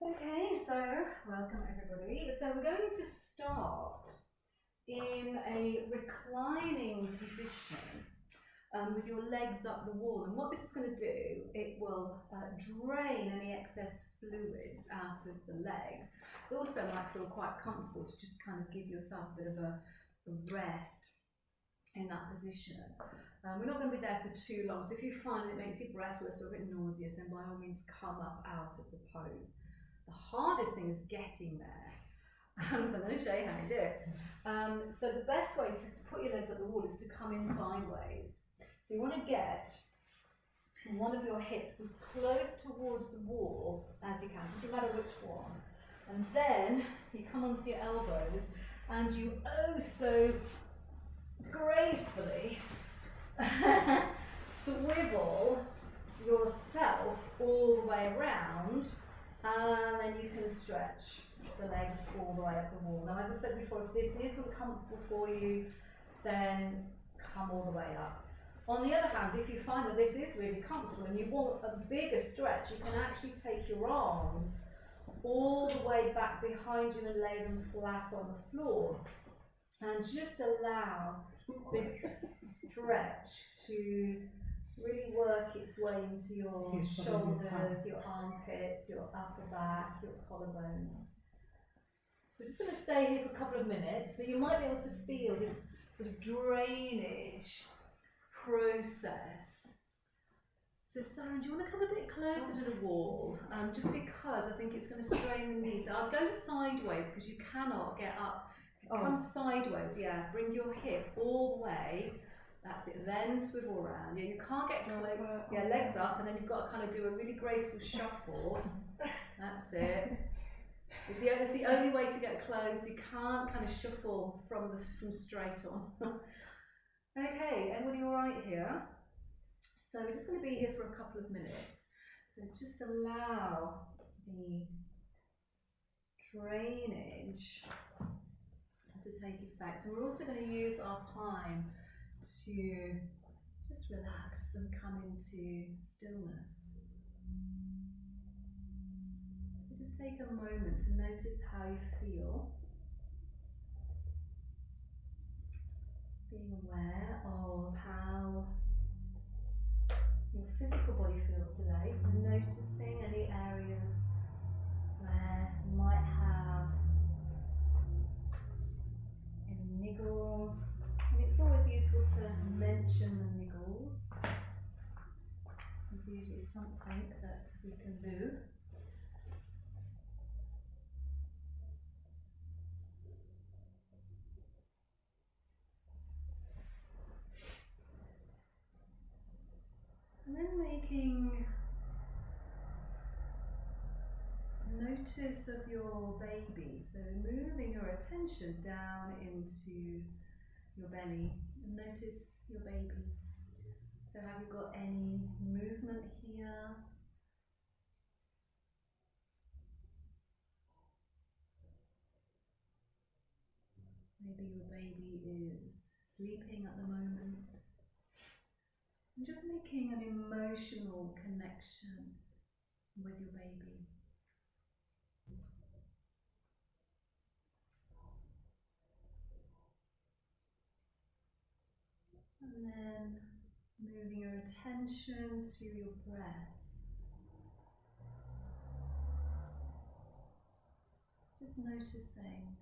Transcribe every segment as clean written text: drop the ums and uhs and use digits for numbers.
Okay, so welcome everybody. So we're going to start in a reclining position with your legs up the wall. And what this is going to do, it will drain any excess fluids out of the legs. It also might feel quite comfortable to just kind of give yourself a bit of a rest in that position. We're not going to be there for too long, so if you find it makes you breathless or a bit nauseous, then by all means come up out of the pose. The hardest thing is getting there. So I'm going to show you how to do it. So the best way to put your legs up the wall is to come in sideways. So you want to get one of your hips as close towards the wall as you can, doesn't matter which one. And then you come onto your elbows and you oh so gracefully swivel yourself all the way around, and then you can stretch the legs all the way up the wall. Now, as I said before, if this isn't comfortable for you, then come all the way up. On the other hand, if you find that this is really comfortable and you want a bigger stretch, you can actually take your arms all the way back behind you and lay them flat on the floor, and just allow this stretch to really work its way into your shoulders, your armpits, your upper back, your collarbones. So we're just going to stay here for a couple of minutes, but you might be able to feel this sort of drainage process. So Sarah, do you want to come a bit closer to the wall? Just because I think it's going to strain the knees. So I'll go sideways because you cannot get up. If you come sideways, yeah, bring your hip all the way. That's it, then swivel around. Yeah, you can't get close. Yeah, legs up, and then you've got to kind of do a really graceful shuffle. That's it. It's the only way to get close. You can't kind of shuffle from straight on. Okay, everybody all right here? So we're just going to be here for a couple of minutes. So just allow the drainage to take effect. And we're also going to use our time to just relax and come into stillness. So just take a moment to notice how you feel. Being aware of how your physical body feels today. So noticing any areas where you might have any niggles. And it's always useful to mention the niggles. There's usually something that we can do. And then making notice of your baby. So moving your attention down into your belly and notice your baby. So have you got any movement here? Maybe your baby is sleeping at the moment. And just making an emotional connection with your baby. And then moving your attention to your breath. Just noticing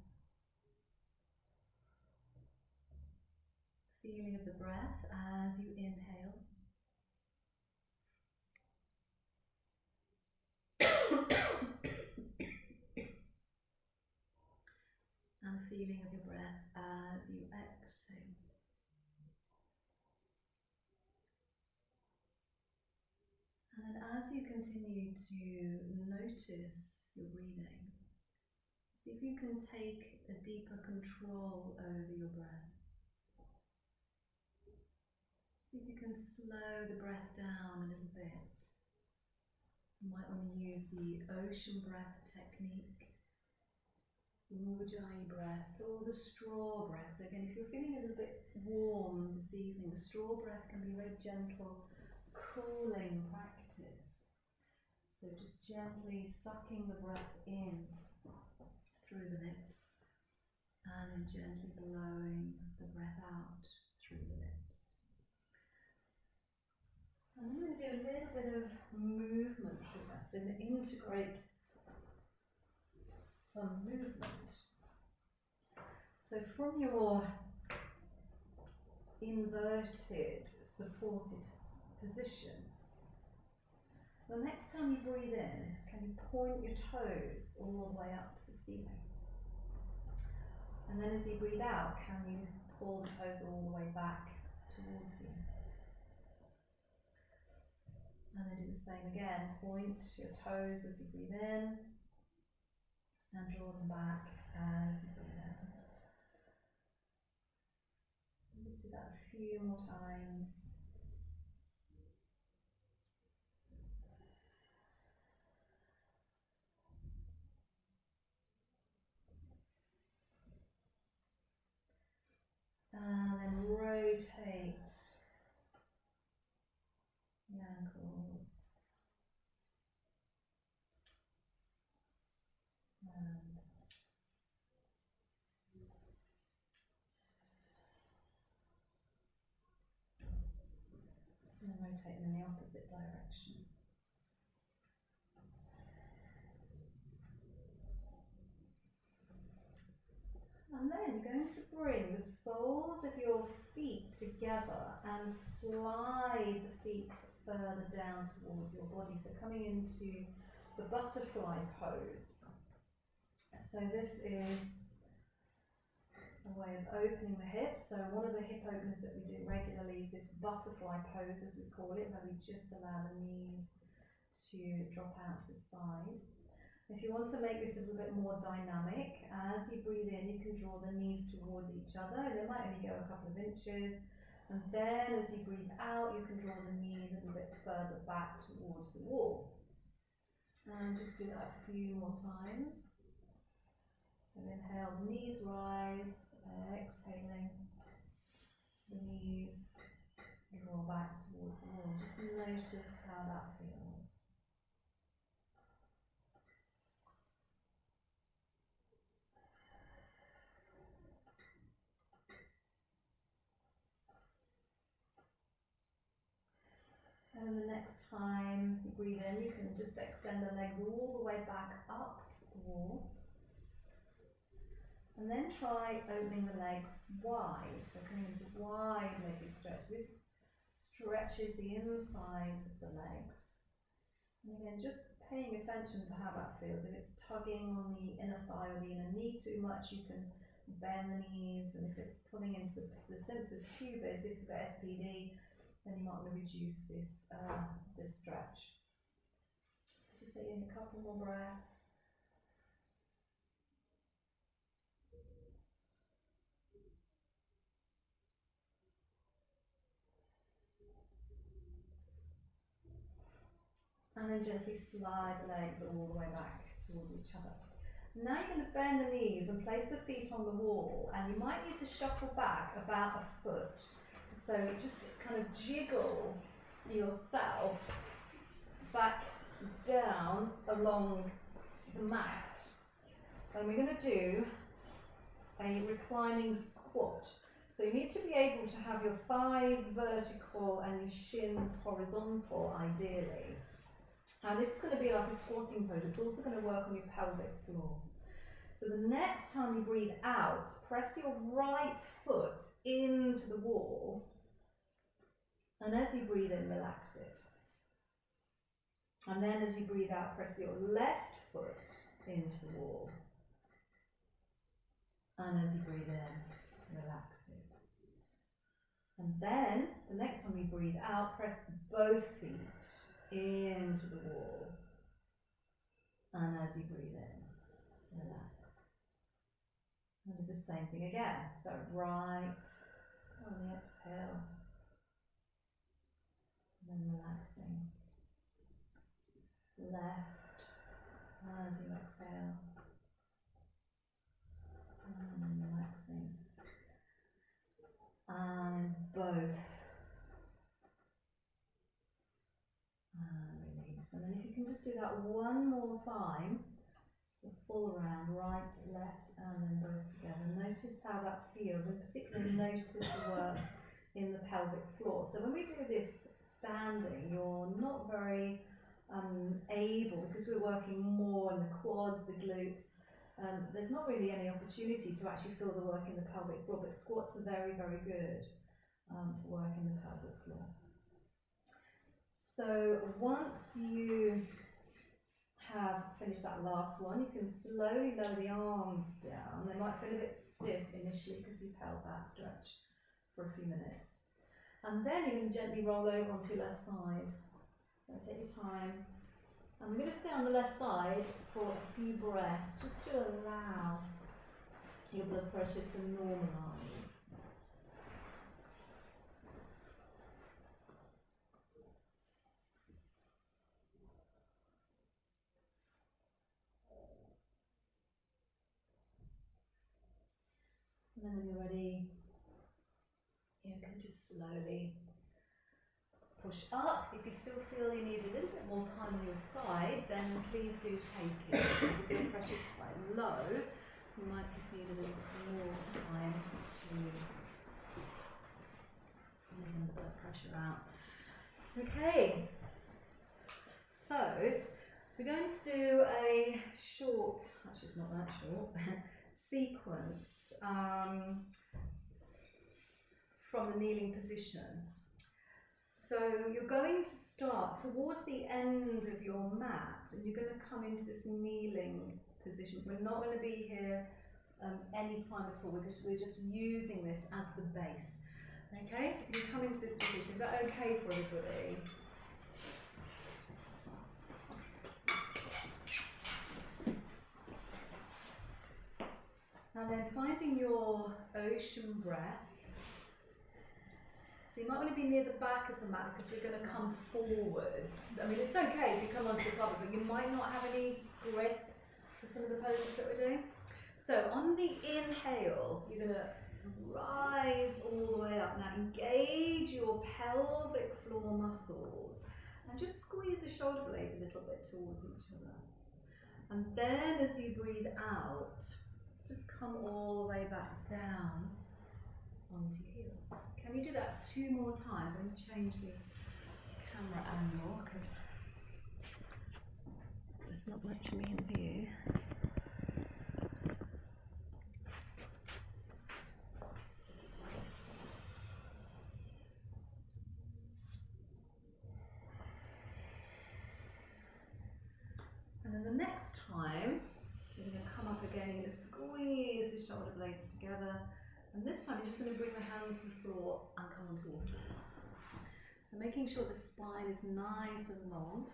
the feeling of the breath as you inhale. And the feeling of your breath as you exhale. And as you continue to notice your breathing, see if you can take a deeper control over your breath. See if you can slow the breath down a little bit. You might want to use the ocean breath technique, the Ujjayi breath, or the straw breath. So again, if you're feeling a little bit warm this evening, the straw breath can be a very gentle, cooling practice. So just gently sucking the breath in through the lips and then gently blowing the breath out through the lips. And I'm going to do a little bit of movement with that, so integrate some movement. So from your inverted, supported position, the next time you breathe in, can you point your toes all the way up to the ceiling? And then as you breathe out, can you pull the toes all the way back towards you? And then do the same again, point your toes as you breathe in and draw them back as you breathe out. And just do that a few more times. And then rotate the ankles. And then rotate them in the opposite direction. And then you're going to bring the soles of your feet together and slide the feet further down towards your body. So coming into the butterfly pose. So this is a way of opening the hips. So one of the hip openers that we do regularly is this butterfly pose, as we call it, where we just allow the knees to drop out to the side. If you want to make this a little bit more dynamic, as you breathe in, you can draw the knees towards each other. They might only go a couple of inches. And then as you breathe out, you can draw the knees a little bit further back towards the wall. And just do that a few more times. So inhale, the knees rise. Exhaling, the knees draw back towards the wall. Just notice how that feels. And the next time you breathe in, you can just extend the legs all the way back up the wall. And then try opening the legs wide, so coming into wide legged stretch. This stretches the insides of the legs. And again, just paying attention to how that feels. If it's tugging on the inner thigh or the inner knee too much, you can bend the knees. And if it's pulling into the symphysis pubis, if you've got SPD, then you might want to reduce this, this stretch. So just take in a couple more breaths. And then gently slide the legs all the way back towards each other. Now you're going to bend the knees and place the feet on the wall, and you might need to shuffle back about a foot. So just kind of jiggle yourself back down along the mat. And we're going to do a reclining squat. So you need to be able to have your thighs vertical and your shins horizontal, ideally. And this is going to be like a squatting pose. It's also going to work on your pelvic floor. So the next time you breathe out, press your right foot into the wall. And as you breathe in, relax it. And then as you breathe out, press your left foot into the wall. And as you breathe in, relax it. And then, the next time you breathe out, press both feet into the wall. And as you breathe in, relax. And do the same thing again. So right on the exhale. And then relaxing. Left as you exhale. And then relaxing. And both. And releasing. And then if you can just do that one more time, the full round, right, left, and then both together. Notice how that feels, and particularly notice the work in the pelvic floor. So when we do this standing, you're not very able, because we're working more in the quads, the glutes. There's not really any opportunity to actually feel the work in the pelvic floor, but squats are very, very good for working the pelvic floor. So once you have finished that last one, you can slowly lower the arms down. They might feel a bit stiff initially because you've held that stretch for a few minutes. And then you can gently roll over onto your left side. So take your time. And we're going to stay on the left side for a few breaths, just to allow your blood pressure to normalise. And then when you're ready, you can just slowly push up. If you still feel you need a little bit more time on your side, then please do take it. If your blood pressure is quite low, you might just need a little bit more time to even the blood pressure out. Okay, so we're going to do a short, actually it's not that short, sequence from the kneeling position. So you're going to start towards the end of your mat, and you're going to come into this kneeling position. We're not going to be here any time at all, because we're just using this as the base. Okay, so if you come into this position, is that okay for everybody? And then finding your ocean breath. So you might want to be near the back of the mat, because we're going to come forwards. I mean, it's okay if you come onto the carpet, but you might not have any grip for some of the poses that we're doing. So on the inhale, you're going to rise all the way up. Now engage your pelvic floor muscles and just squeeze the shoulder blades a little bit towards each other. And then as you breathe out, just come all the way back down onto your heels. Can you do that 2 more times? I'm going to change the camera angle because there's not much of me in view. And then the next time, you're going to come up again, you're going to squeeze the shoulder blades together. And this time you're just going to bring the hands to the floor and come onto all fours. So making sure the spine is nice and long.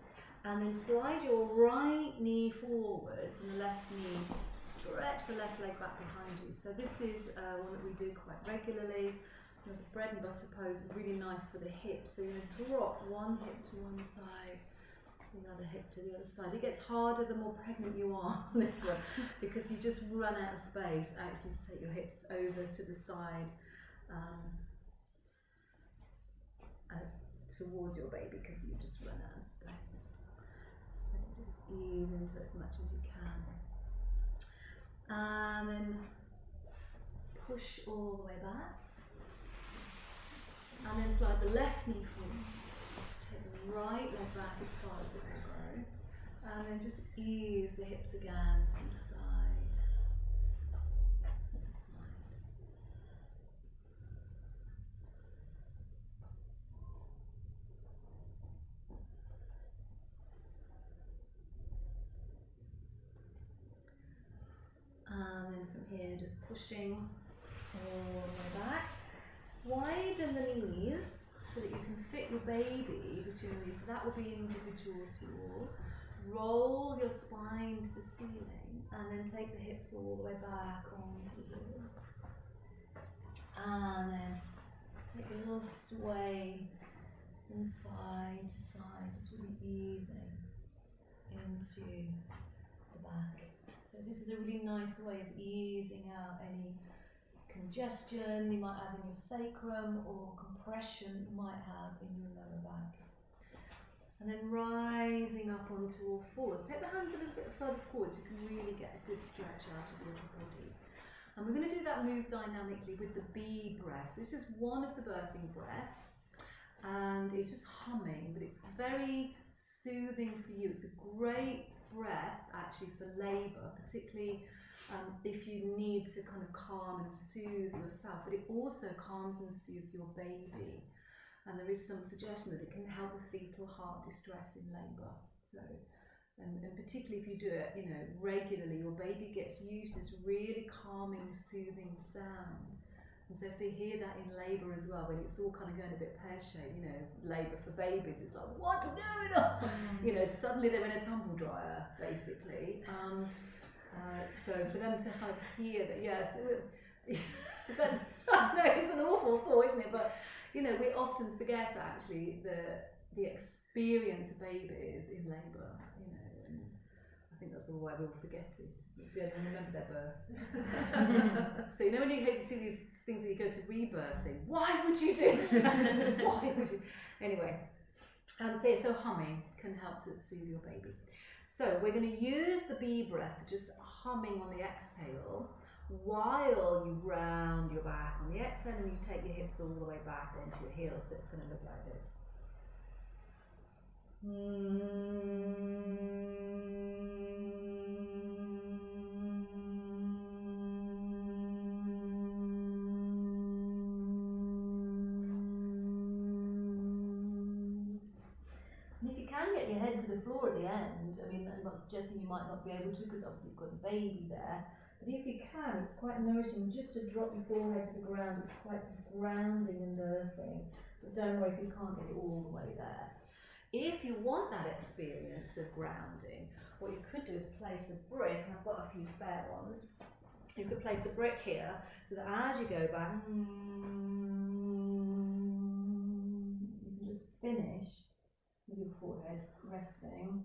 And then slide your right knee forwards and the left knee, stretch the left leg back behind you. So this is one that we do quite regularly. The bread and butter pose is really nice for the hips. So you're going to drop one hip to one side, the other hip to the other side. It gets harder the more pregnant you are on this one, because you just run out of space actually to take your hips over to the side towards your baby, because you just run out of space. So just ease into it as much as you can. And then push all the way back. And then slide the left knee forward. Take the right leg back as far as it will go. And then just ease the hips again from side to side. And then from here, just pushing all the way back. Widen the knees so that you can fit your baby between the knees. So that will be individual to all. Roll your spine to the ceiling and then take the hips all the way back onto the heels. And then just take a little sway from side to side, just really easing into the back. So this is a really nice way of easing out any congestion you might have in your sacrum or compression you might have in your lower back. And then rising onto all fours. Take the hands a little bit further forward so you can really get a good stretch out of your body. And we're going to do that move dynamically with the B breath. So this is one of the birthing breaths, and it's just humming, but it's very soothing for you. It's a great breath actually for labour, particularly if you need to kind of calm and soothe yourself, but it also calms and soothes your baby. And there is some suggestion that it can help with fetal heart distress in labour. So, and particularly if you do it, regularly, your baby gets used to this really calming, soothing sound. And so if they hear that in labour as well, when it's all kind of going a bit pear-shaped, labour for babies, it's like, what's going on? Suddenly they're in a tumble dryer, basically. So for them to kind of hear that, yes, that's, no, it's an awful thought, isn't it? But we often forget actually the experience of babies in labour, and I think that's probably why we all forget it. Don't remember their birth. So when you see these things where you go to rebirthing, why would you do that? Why would you? Anyway, so humming can help to soothe your baby. So we're going to use the B breath, just humming on the exhale, while you round your back on the exhale and you take your hips all the way back onto your heels. So it's going to look like this. And if you can get your head to the floor at the end, I'm not suggesting you might not be able to, because obviously you've got the baby there, but if you can, it's quite nourishing just to drop your forehead to the ground. It's quite sort of grounding and earthing, but don't worry if you can't get it all the way there. If you want that experience of grounding, what you could do is place a brick, and I've got a few spare ones. You could place a brick here, so that as you go back, you can just finish with your forehead resting on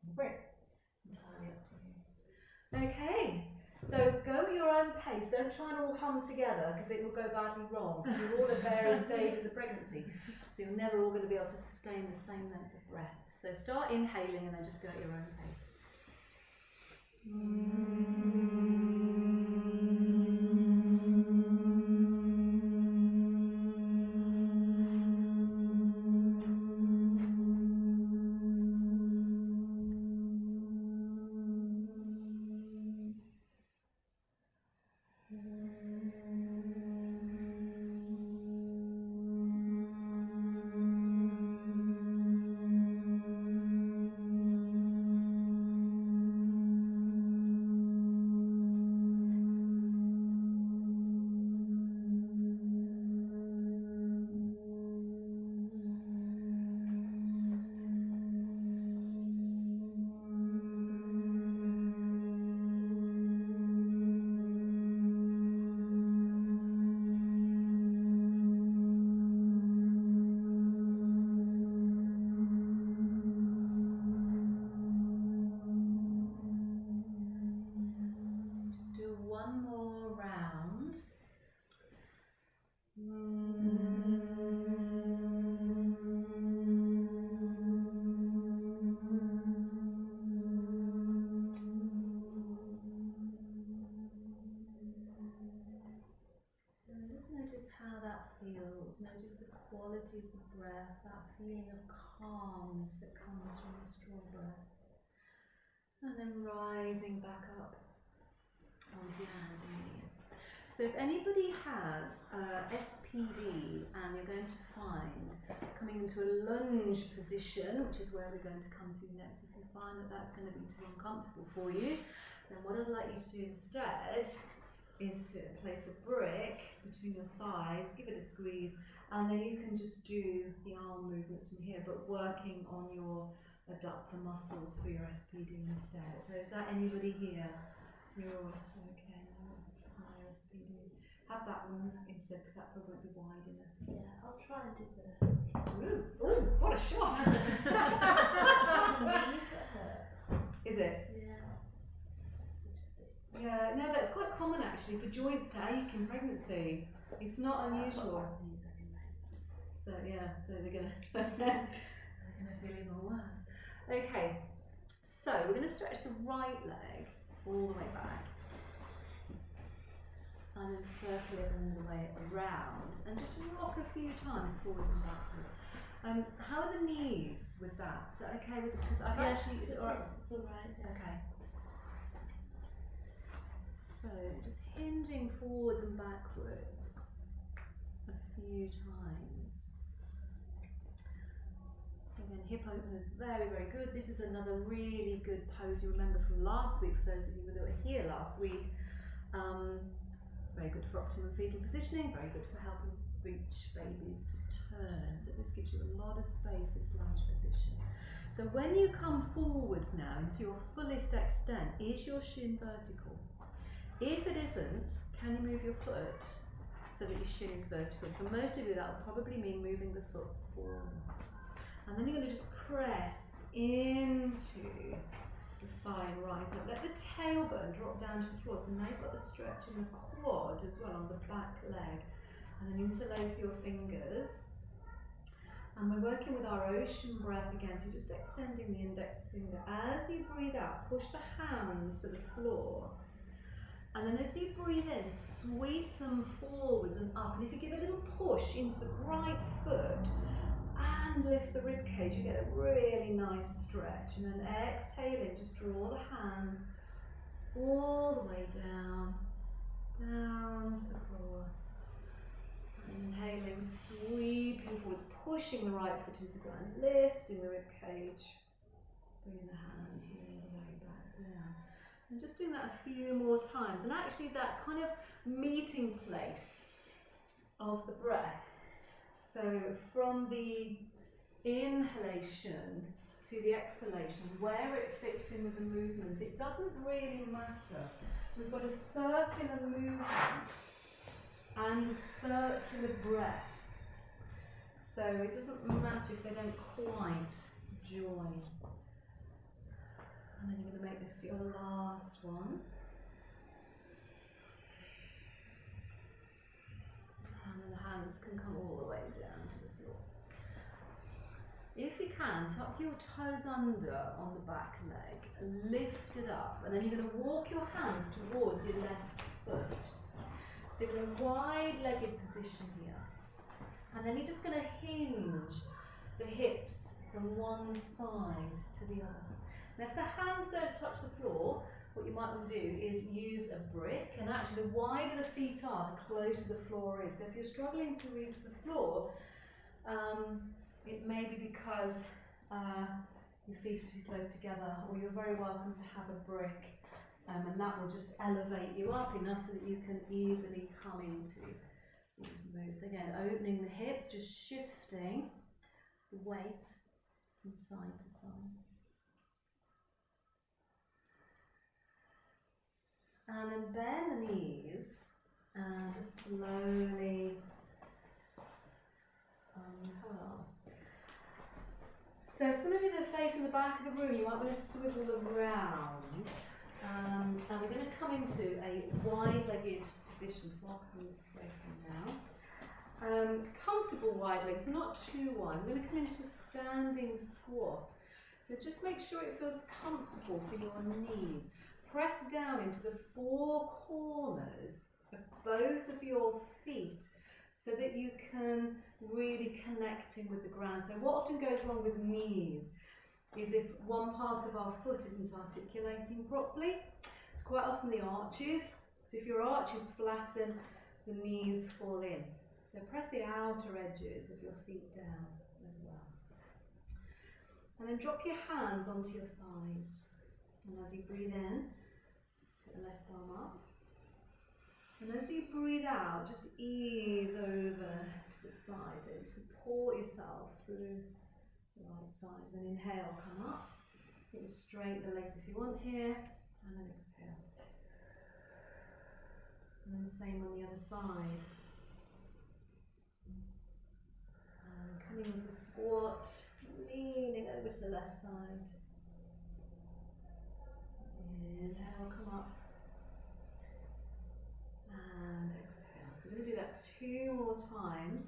the brick. It's entirely up to you. Okay, so go at your own pace. Don't try and all hum together, because it will go badly wrong, because you're all at various stages of pregnancy. So you're never all going to be able to sustain the same length of breath. So start inhaling and then just go at your own pace. One more round. And just notice how that feels. Notice the quality of the breath, that feeling of calmness that comes from the straw breath. And then rising back up onto your hands and knees. So if anybody has SPD and you're going to find coming into a lunge position, which is where we're going to come to next, if you find that that's going to be too uncomfortable for you, then what I'd like you to do instead is to place a brick between your thighs, give it a squeeze, and then you can just do the arm movements from here, but working on your adductor muscles for your SPD instead. So is that anybody here? You're okay, no SPD. Have that one instead, because that probably won't be wide enough. Yeah, I'll try and do the... Ooh, what a shot! Knees that hurt. Is it? Yeah. Yeah, no, that's quite common actually for joints to ache in pregnancy. It's not unusual. So yeah, so they're gonna feel even worse. Okay, so we're going to stretch the right leg all the way back. And then circle it all the way around. And just rock a few times forwards and backwards. How are the knees with that? Is that okay? Because I've actually... Is it alright? It's alright. Okay. So just hinging forwards and backwards a few times. So again, hip openers, very, very good. This is another really good pose you remember from last week, for those of you that were here last week. Very good for optimum fetal positioning, very good for helping reach babies to turn. So this gives you a lot of space, this lunge position. So when you come forwards now into your fullest extent, is your shin vertical? If it isn't, can you move your foot so that your shin is vertical? For most of you, that will probably mean moving the foot forward. And then you're going to just press into the thigh and rise up. Let the tailbone drop down to the floor. So now you've got the stretch in the quad as well on the back leg. And then interlace your fingers. And we're working with our ocean breath again. So you're just extending the index finger. As you breathe out, push the hands to the floor. And then as you breathe in, sweep them forwards and up. And if you give a little push into the right foot and lift the rib cage, you get a really nice stretch. And then exhaling, just draw the hands all the way down, down to the floor. And inhaling, sweeping forwards, pushing the right foot into the ground, lifting the rib cage, bringing the hands all the way back down. And just doing that a few more times. And actually that kind of meeting place of the breath. So from the inhalation to the exhalation, where it fits in with the movements, it doesn't really matter. We've got a circular movement and a circular breath. So it doesn't matter if they don't quite join. And then you're going to make this your last one. And then the hands can come all the way down to the floor. If you can, tuck your toes under on the back leg and lift it up. And then you're going to walk your hands towards your left foot. So you're in a wide-legged position here. And then you're just going to hinge the hips from one side to the other. Now if the hands don't touch the floor, what you might want to do is use a brick, and actually the wider the feet are, the closer the floor is. So if you're struggling to reach the floor, it may be because your feet are too close together, or you're very welcome to have a brick, and that will just elevate you up enough so that you can easily come into these moves. Again, opening the hips, just shifting the weight from side to side. And then bend the knees and just slowly unfurl. So some of you that are facing the back of the room, you might want to swivel around. And we're going to come into a wide-legged position, so I'll come this way from now. Comfortable wide legs, so not too wide. We're going to come into a standing squat. So just make sure it feels comfortable for your knees. Press down into the four corners of both of your feet so that you can really connect in with the ground. So what often goes wrong with knees is if one part of our foot isn't articulating properly. It's quite often the arches. So if your arches flatten, the knees fall in. So press the outer edges of your feet down as well. And then drop your hands onto your thighs. And as you breathe in, put the left arm up. And as you breathe out, just ease over to the side. So support yourself through the right side. And then inhale, come up. You can straighten the legs if you want here. And then exhale. And then same on the other side. And coming into the squat, leaning over to the left side. Inhale, come up. And exhale. So we're going to do that 2 more times.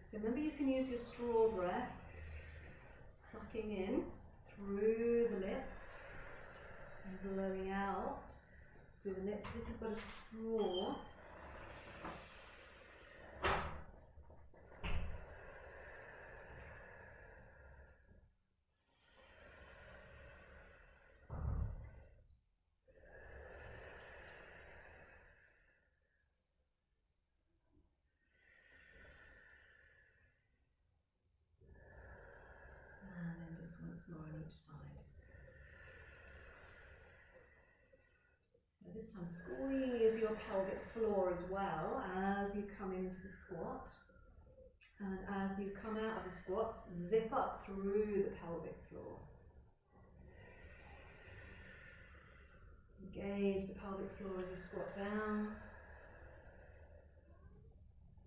So remember, you can use your straw breath, sucking in through the lips and blowing out through the lips as if you've got a straw. And then just once more on each side. So this time squeeze your pelvic floor as well as you come into the squat. And as you come out of the squat, zip up through the pelvic floor. Engage the pelvic floor as you squat down.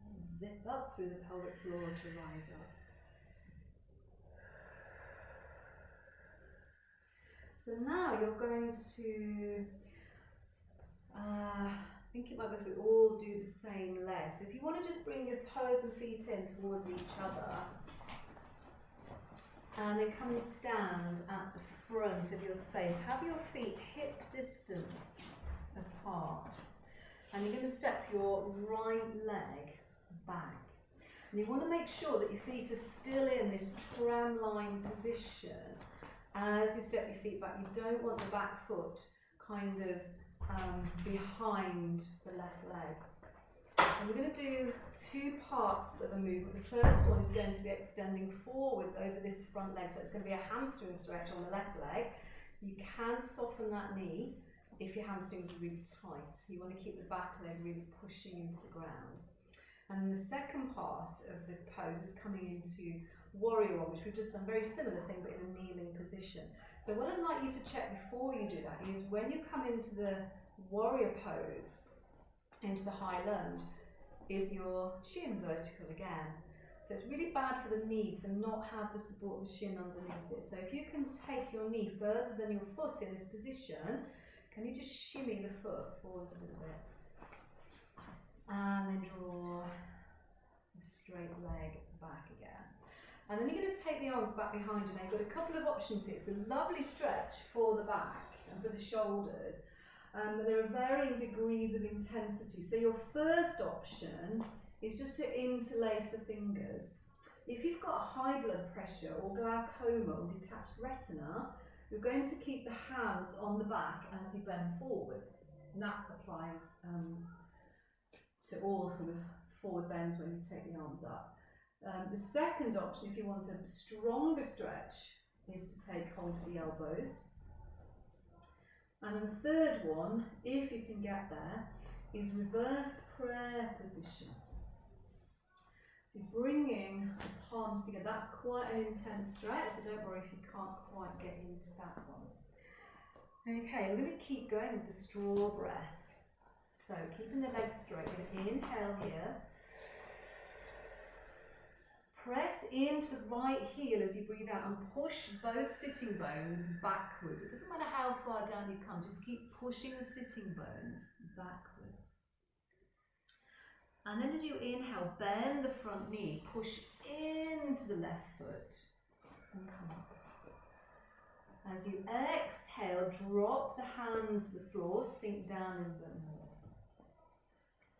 And zip up through the pelvic floor to rise up. So now you're going to, I think it might be if we all do the same leg. So if you want to just bring your toes and feet in towards each other, and then come and stand at the front of your space. Have your feet hip distance apart. And you're going to step your right leg back. And you want to make sure that your feet are still in this tram line position. As you step your feet back, you don't want the back foot kind of behind the left leg. And we're going to do two parts of a movement. The first one is going to be extending forwards over this front leg. So it's going to be a hamstring stretch on the left leg. You can soften that knee if your hamstrings are really tight. You want to keep the back leg really pushing into the ground. And then the second part of the pose is coming into warrior one, which we've just done, very similar thing but in a kneeling position. So what I'd like you to check before you do that is when you come into the warrior pose, into the high lunge, is your shin vertical again. So it's really bad for the knee to not have the support of the shin underneath it. So if you can take your knee further than your foot in this position, can you just shimmy the foot forwards a little bit? And then draw the straight leg back again. And then you're going to take the arms back behind you. Now you've got a couple of options here. It's a lovely stretch for the back and for the shoulders. There are varying degrees of intensity. So your first option is just to interlace the fingers. If you've got a high blood pressure or glaucoma or detached retina, you're going to keep the hands on the back as you bend forwards. And that applies to all sort of forward bends when you take the arms up. The second option, if you want a stronger stretch, is to take hold of the elbows. And then the third one, if you can get there, is reverse prayer position. So bringing the palms together, that's quite an intense stretch, so don't worry if you can't quite get into that one. Okay, we're going to keep going with the straw breath. So keeping the legs straight, we're going to inhale here. Press into the right heel as you breathe out and push both sitting bones backwards. It doesn't matter how far down you come, just keep pushing the sitting bones backwards. And then as you inhale, bend the front knee, push into the left foot and come up. As you exhale, drop the hands to the floor, sink down a little bit more.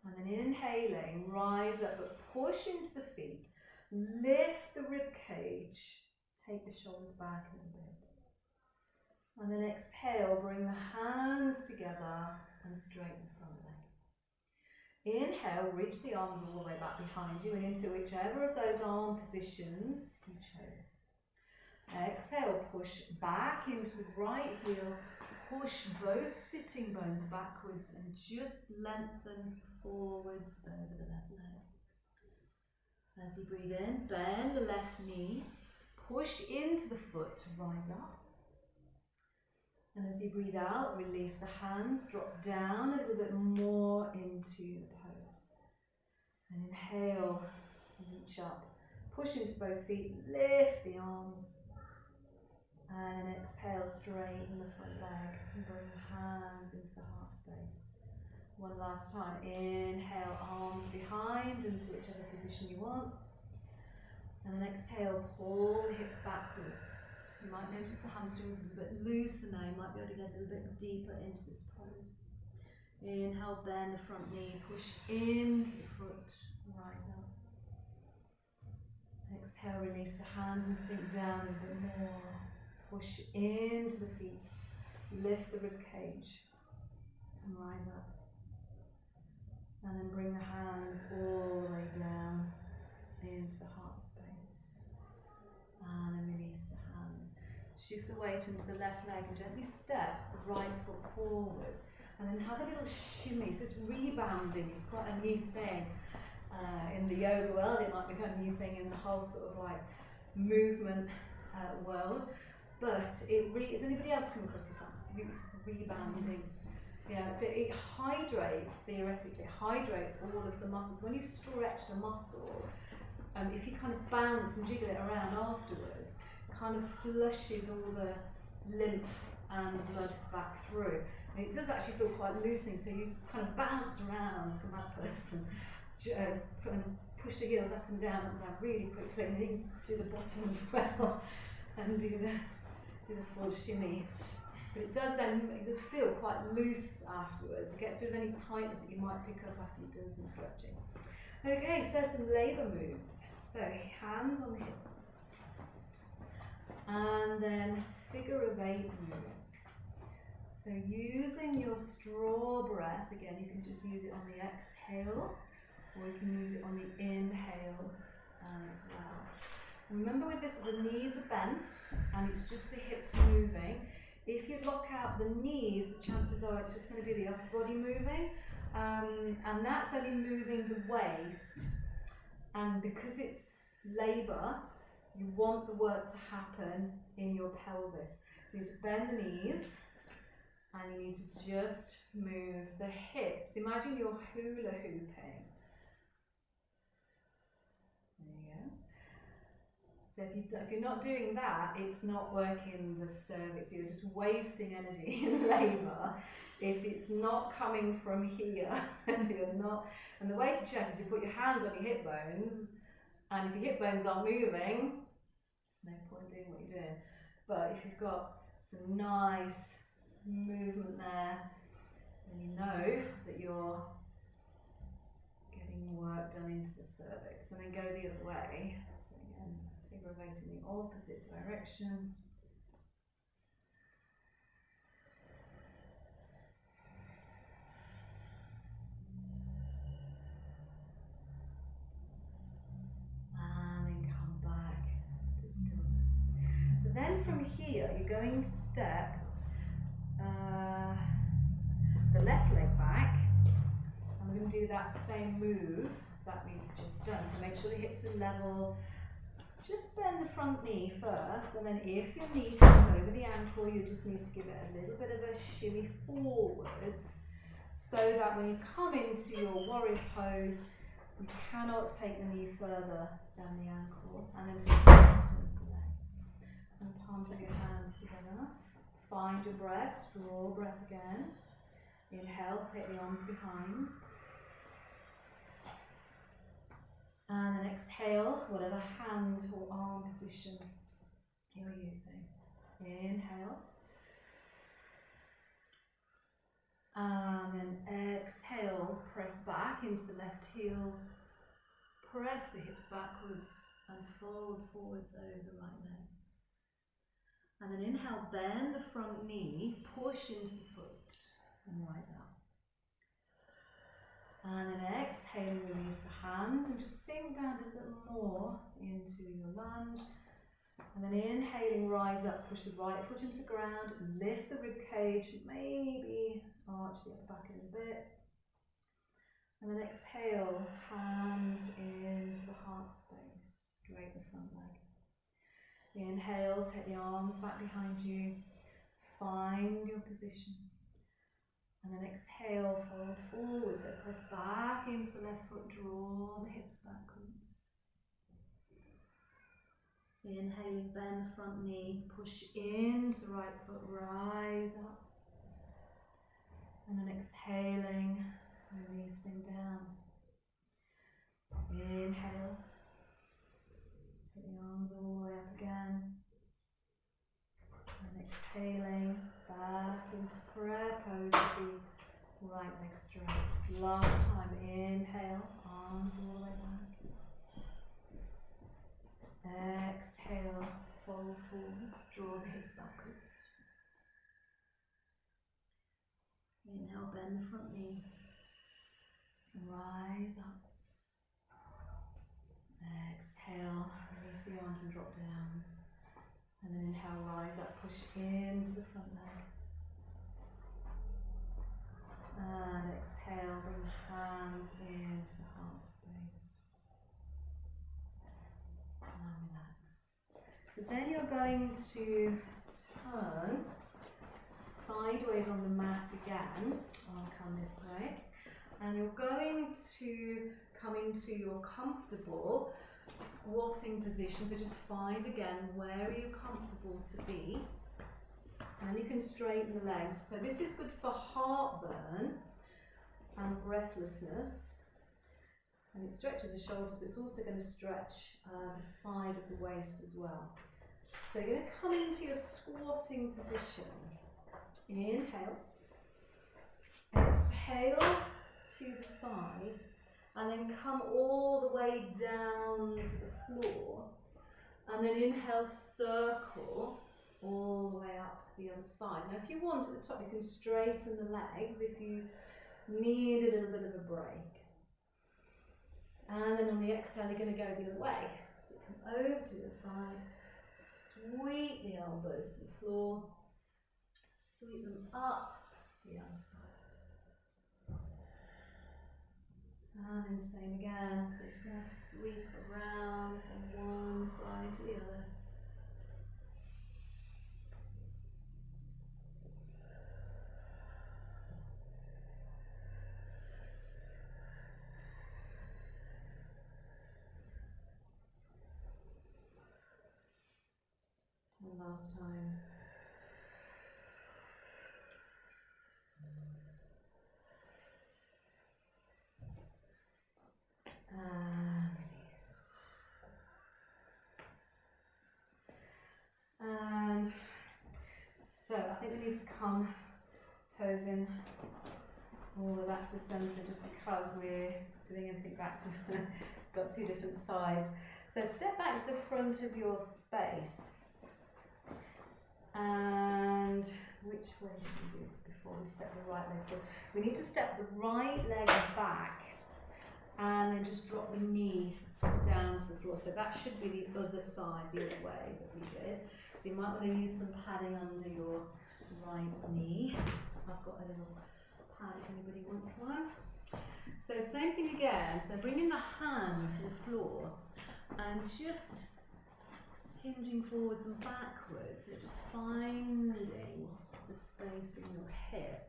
And then inhaling, rise up, but push into the feet. Lift the rib cage, take the shoulders back a little bit. And then exhale, bring the hands together and straighten the front leg. Inhale, reach the arms all the way back behind you and into whichever of those arm positions you chose. Exhale, push back into the right heel, push both sitting bones backwards and just lengthen forwards over the left leg. As you breathe in, bend the left knee, push into the foot to rise up. And as you breathe out, release the hands, drop down a little bit more into the pose. And inhale, reach up, push into both feet, lift the arms. And exhale, straighten the front leg and bring the hands into the heart space. One last time, inhale, arms behind into whichever position you want. And then exhale, pull the hips backwards. You might notice the hamstrings a little bit looser now. You might be able to get a little bit deeper into this pose. Inhale, bend the front knee, push into the foot, rise up. Exhale, release the hands and sink down a bit more. Push into the feet, lift the rib cage and rise up. And then bring the hands all the way down into the heart space. And then release the hands. Shift the weight into the left leg and gently step the right foot forward. And then have a little shimmy. So this rebounding is quite a new thing. In the yoga world, it might become a new thing in the whole sort of like movement world. But has anybody else come across this rebounding? Yeah, so it hydrates, theoretically, hydrates all of the muscles. When you stretch the muscle, if you kind of bounce and jiggle it around afterwards, it kind of flushes all the lymph and the blood back through. And it does actually feel quite loosening, so you kind of bounce around like a mad person, and push the heels up and down really quickly, and then do the bottom as well, and do the full shimmy. But it does feel quite loose afterwards. It gets rid of any tightness that you might pick up after you've done some stretching. Okay, so some labour moves. So hands on the hips. And then figure of 8 moving. So using your straw breath, again you can just use it on the exhale, or you can use it on the inhale as well. Remember with this, the knees are bent and it's just the hips moving. If you lock out the knees, the chances are it's just going to be the upper body moving, and that's only moving the waist. And because it's labour, you want the work to happen in your pelvis. So you need to bend the knees, and you need to just move the hips. Imagine you're hula hooping. There you go. So if you're not doing that, it's not working the cervix. You're just wasting energy in labour. If it's not coming from here, and the way to check is you put your hands on your hip bones, and if your hip bones aren't moving, there's no point doing what you're doing. But if you've got some nice movement there, then you know that you're getting work done into the cervix. And then go the other way. So again, figure of 8 in the opposite direction. And then come back to stillness. So then from here, you're going to step the left leg back, and we're going to do that same move that we've just done. So make sure the hips are level. Just bend the front knee first, and then if your knee comes over the ankle, you just need to give it a little bit of a shimmy forwards, so that when you come into your warrior pose, you cannot take the knee further than the ankle, and then straighten the leg. And the palms of your hands together. Find your breath, straw breath again. Inhale, take the arms behind. And then exhale, whatever hand or arm position you're using. Inhale. And then exhale, press back into the left heel. Press the hips backwards and fold forwards over the right leg. And then inhale, bend the front knee, push into the foot and rise up. And then exhaling, release the hands and just sink down a little more into your lunge. And then inhaling, rise up, push the right foot into the ground, lift the rib cage, maybe arch the upper back a little bit. And then exhale, hands into the heart space, straighten the front leg. Inhale, take the arms back behind you, find your position. And then exhale, fold forward, so press back into the left foot, draw the hips backwards. Inhaling, bend the front knee, push into the right foot, rise up. And then exhaling, releasing down. Inhale, take the arms all the way up again. exhaling back into prayer pose with the right leg straight. Last time, inhale, arms all the way back. Exhale, fold forwards, draw the hips backwards. Inhale, bend the front knee. Rise up. Exhale, release the arms and drop down. And then inhale, rise up, push into the front leg. And exhale, bring the hands into the heart space. And relax. So then you're going to turn sideways on the mat again. I'll come this way. And you're going to come into your comfortable squatting position. So just find again where you're comfortable to be. And you can straighten the legs. So this is good for heartburn and breathlessness. And it stretches the shoulders, but it's also going to stretch the side of the waist as well. So you're going to come into your squatting position. Inhale. Exhale to the side. And then come all the way down to the floor. And then inhale, circle all the way up the other side. Now if you want at the top, you can straighten the legs if you need a little bit of a break. And then on the exhale, you're going to go the other way. So come over to the side, sweep the elbows to the floor, sweep them up the other side. And then same again, so just going to sweep around from one side to the other. And last time. And release. And so I think we need to come toes in all the way back to the centre just because we're doing everything back to got two different sides. So step back to the front of your space. And which way should we do this before we step the right leg forward? We need to step the right leg back and then just drop the knee down to the floor. So that should be the other side, the other way that we did. So you might want to use some padding under your right knee. I've got a little pad if anybody wants one. So same thing again. So bringing the hand to the floor and just hinging forwards and backwards. So just finding the space in your hip.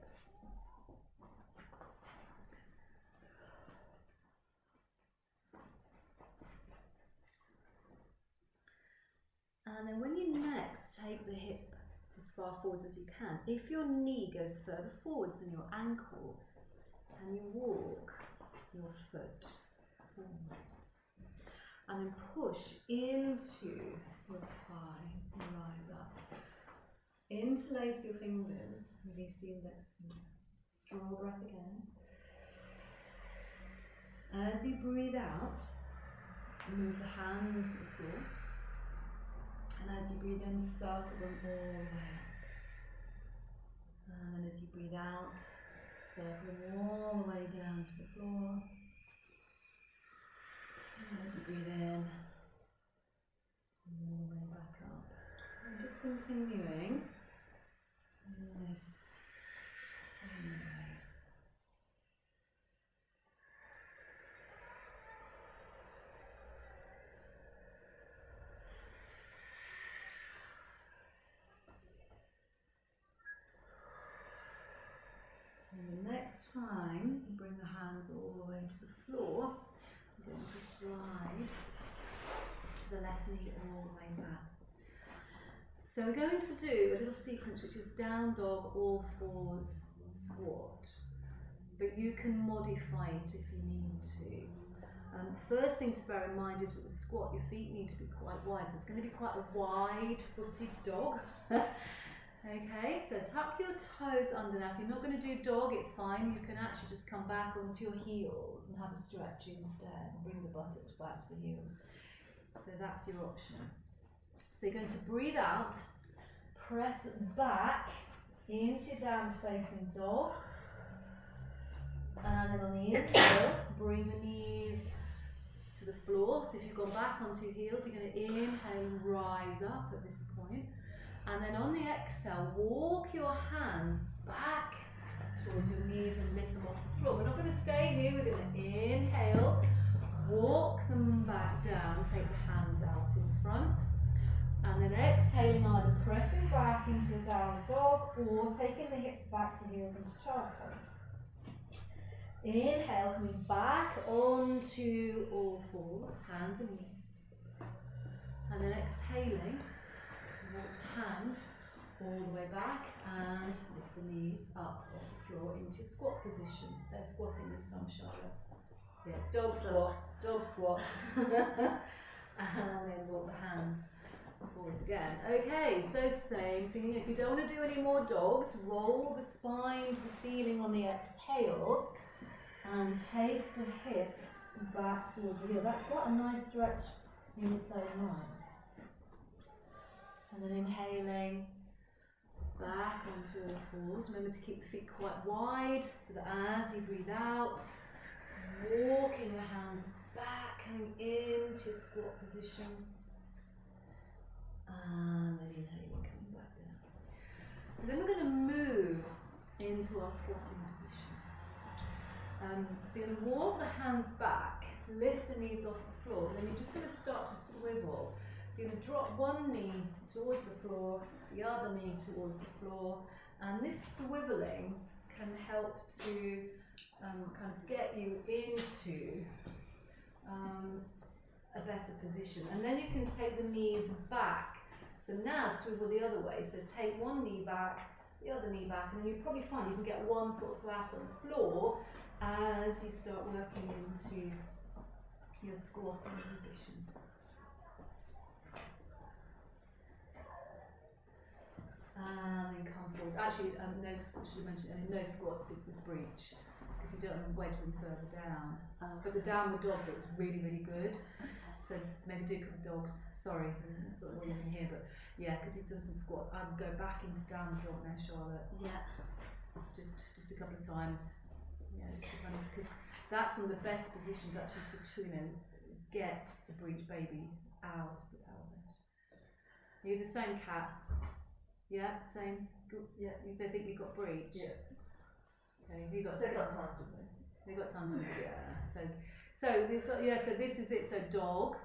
And then when you next take the hip as far forwards as you can, if your knee goes further forwards than your ankle, and you walk your foot forwards. And then push into your thigh and rise up. Interlace your fingers, release the index finger. Strong breath again. As you breathe out, move the hands to the floor. And as you breathe in, circle them all the way up. And as you breathe out, circle them all the way down to the floor. And as you breathe in, all the way back up. And just continuing in this same way. And the next time you bring the hands all the way to the floor, you're going to slide the left knee all the way back. So we're going to do a little sequence which is down dog, all fours, squat. But you can modify it if you need to. First thing to bear in mind is with the squat, your feet need to be quite wide. So it's going to be quite a wide-footed dog. Okay, so tuck your toes under now. If you're not going to do dog, it's fine. You can actually just come back onto your heels and have a stretch instead. Bring the buttocks back to the heels. So that's your option. So you're going to breathe out, press back into downward facing dog. And then on the inhale, bring the knees to the floor. So if you've gone back onto your heels, you're going to inhale and rise up at this point. And then on the exhale, walk your hands back towards your knees and lift them off the floor. We're not going to stay here. We're going to inhale, walk them back down, take the hands out in front. And then exhaling, either pressing back into a downward dog or taking the hips back to heels into child pose. Inhale, coming back onto all fours, hands and knees. And then exhaling, walk the hands all the way back and lift the knees up off the floor into your squat position. So squatting this time, Charlotte. Yes, dog squat, dog squat. And then walk the hands forwards again. Okay, so same thing. If you don't want to do any more dogs, roll the spine to the ceiling on the exhale and take the hips back towards the heel. That's quite a nice stretch in its own right. And then inhaling back onto all fours. Remember to keep the feet quite wide so that as you breathe out, walking the hands back, coming into your squat position. And then inhaling, coming back down. So then we're going to move into our squatting position. So you're going to walk the hands back, lift the knees off the floor, and then you're just going to start to swivel. So you're going to drop one knee towards the floor, the other knee towards the floor, and this swiveling can help to kind of get you into a better position. And then you can take the knees back. So now swivel the other way. So take one knee back, the other knee back, and then you probably find you can get one foot flat on the floor as you start working into your squatting position. And then come forwards. Actually, should have mentioned, no squats with breach, because you don't want to wedge them further down. But the downward dog looks really, really good. So maybe do a couple of dogs. Sorry, that's not what you can hear, but yeah, because you've done some squats. I would go back into downward dog now, Charlotte. Yeah. Just a couple of times. Yeah, just to kind of, because that's one of the best positions actually to get the breech baby out of the pelvis. You're the same cat. Yeah, same. Good. Yeah, you think you've got breech. Yeah. Okay, have you got? They've got time to move. They've got time to move. Yeah. So this is it. So dog.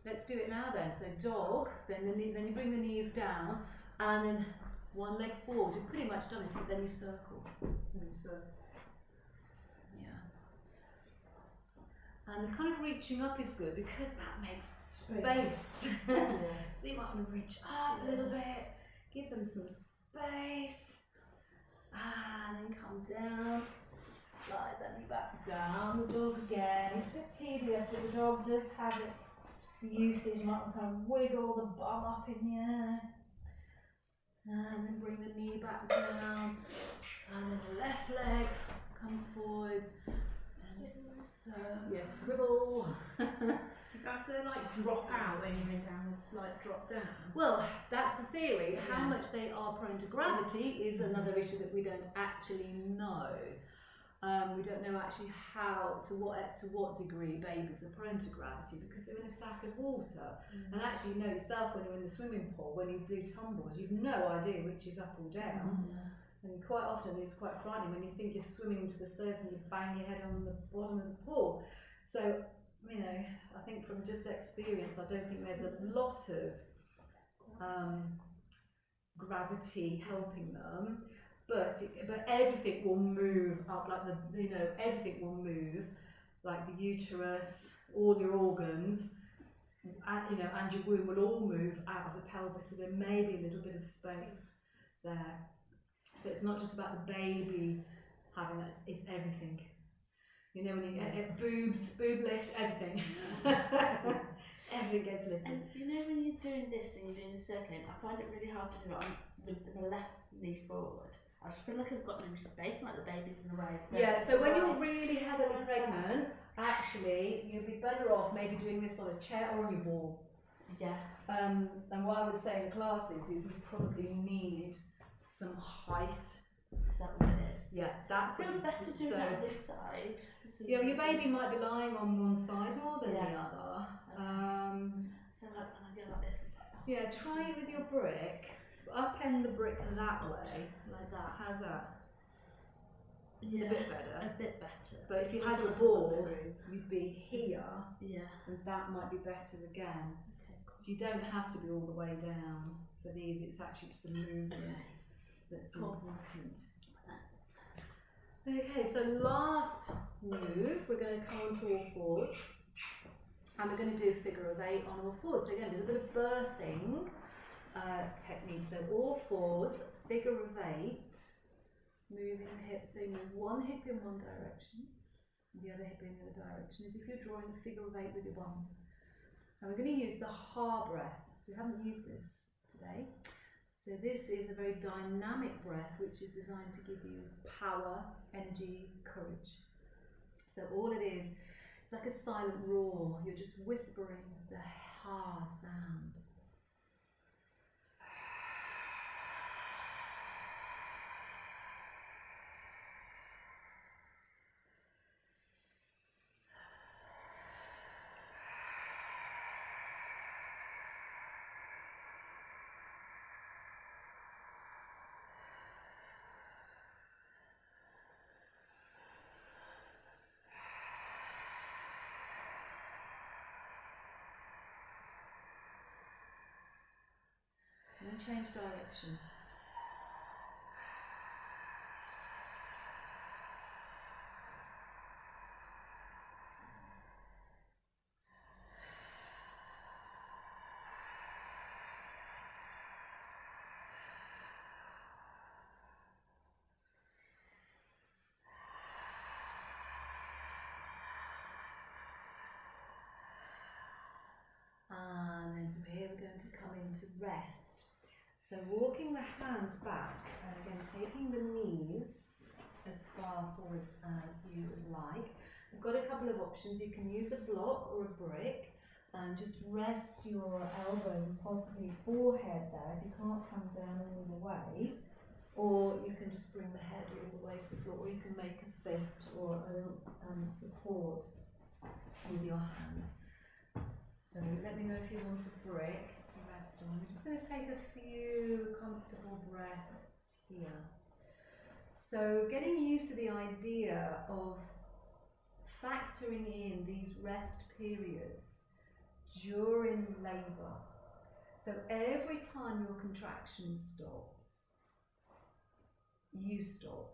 Let's do it now then. So dog. Then you bring the knees down, and then one leg forward. You've pretty much done this, but then you circle. Yeah. And the kind of reaching up is good because that makes space. So you might want to reach up a little bit. Give them some space, and then come down, slide that knee back down, the dog again. It's a bit tedious, but the dog does have its usage. You might kind of wiggle the bum up in the air, and then bring the knee back down, and then the left leg comes forwards, and swivel. Is that so drop out when you're down, drop down? Well, that's the theory. How much they are prone to gravity is another issue that we don't actually know. We don't know actually to what degree babies are prone to gravity because they're in a sack of water. And actually, you know yourself when you're in the swimming pool, when you do tumbles, you've no idea which is up or down. And quite often it's quite frightening when you think you're swimming to the surface and you bang your head on the bottom of the pool. So, I think from just experience, I don't think there's a lot of gravity helping them, but everything will move up, everything will move, like the uterus, all your organs, and your womb will all move out of the pelvis, so there may be a little bit of space there. So it's not just about the baby having that, it's everything. When you boobs, boob lift, everything. everything gets lifted. And you know when you're doing this and you're doing a circling, I find it really hard to do it with the left knee forward. I just feel like I've got no space, like the baby's in the way. Yeah, so when you're really heavily pregnant, actually, you'd be better off maybe doing this on a chair or on your ball. Yeah. And what I would say in classes is you probably need some height. Is that what it is? Yeah, that's It what feels better doing so, that on this side. yeah, your baby might be lying on one side more than the other. I feel like when I go like this. Yeah, try it with your brick. Upend the brick that way. Like that. How's that? Yeah. A bit better. A bit better. But if you Still had your got a little ball, bit of room. you'd be here, Yeah. and that might be better again. Okay, cool. So you don't have to be all the way down for these, it's actually just the movement that's Cool. important. Okay, so last move, we're going to come onto all fours, and we're going to do figure of 8 on all fours. So again, a little bit of birthing technique. So all fours, figure of 8, moving the hips. So you move one hip in one direction, the other hip in the other direction, as if you're drawing a figure of 8 with your bum. And we're going to use the ha breath. So we haven't used this today. So this is a very dynamic breath which is designed to give you power, energy, courage. So all it is, it's like a silent roar. You're just whispering the ha sound. And then change direction. And then from here we're going to come into rest. So walking the hands back and again taking the knees as far forwards as you would like. You've got a couple of options. You can use a block or a brick and just rest your elbows and possibly forehead there if you can't come down all the way. Or you can just bring the head all the way to the floor, or you can make a fist or a support with your hands. So let me know if you want a brick to rest on. We're just going to take a few comfortable breaths here. So getting used to the idea of factoring in these rest periods during labour. So every time your contraction stops, you stop.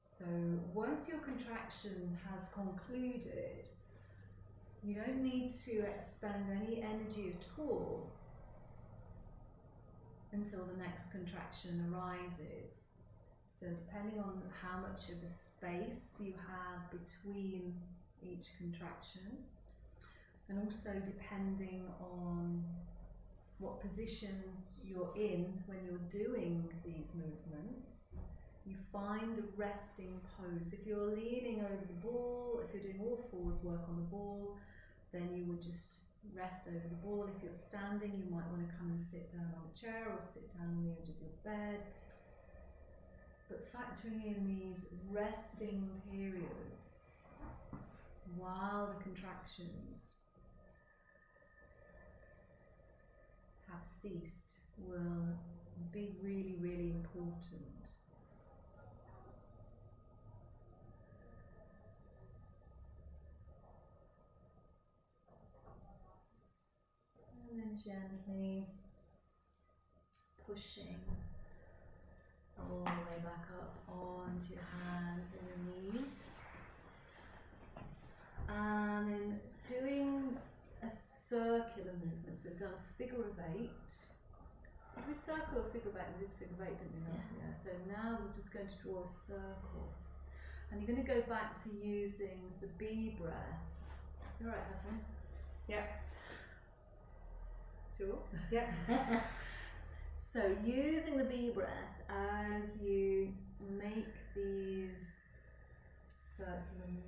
So once your contraction has concluded, you don't need to expend any energy at all until the next contraction arises. So depending on how much of a space you have between each contraction, and also depending on what position you're in when you're doing these movements, you find a resting pose. If you're leaning over the ball, if you're doing all fours work on the ball, then you would just rest over the ball. If you're standing, you might want to come and sit down on a chair or sit down on the edge of your bed. But factoring in these resting periods while the contractions have ceased will be really, really important. And then gently pushing all the way back up onto your hands and your knees. And then doing a circular movement. So we've done a figure of 8. Did we circle or figure of 8? We did figure of 8, didn't we? Yeah. So now we're just going to draw a circle. And you're going to go back to using the B breath. You alright, Catherine? Yeah. Sure. Yeah. So using the bee breath as you make these circular movements.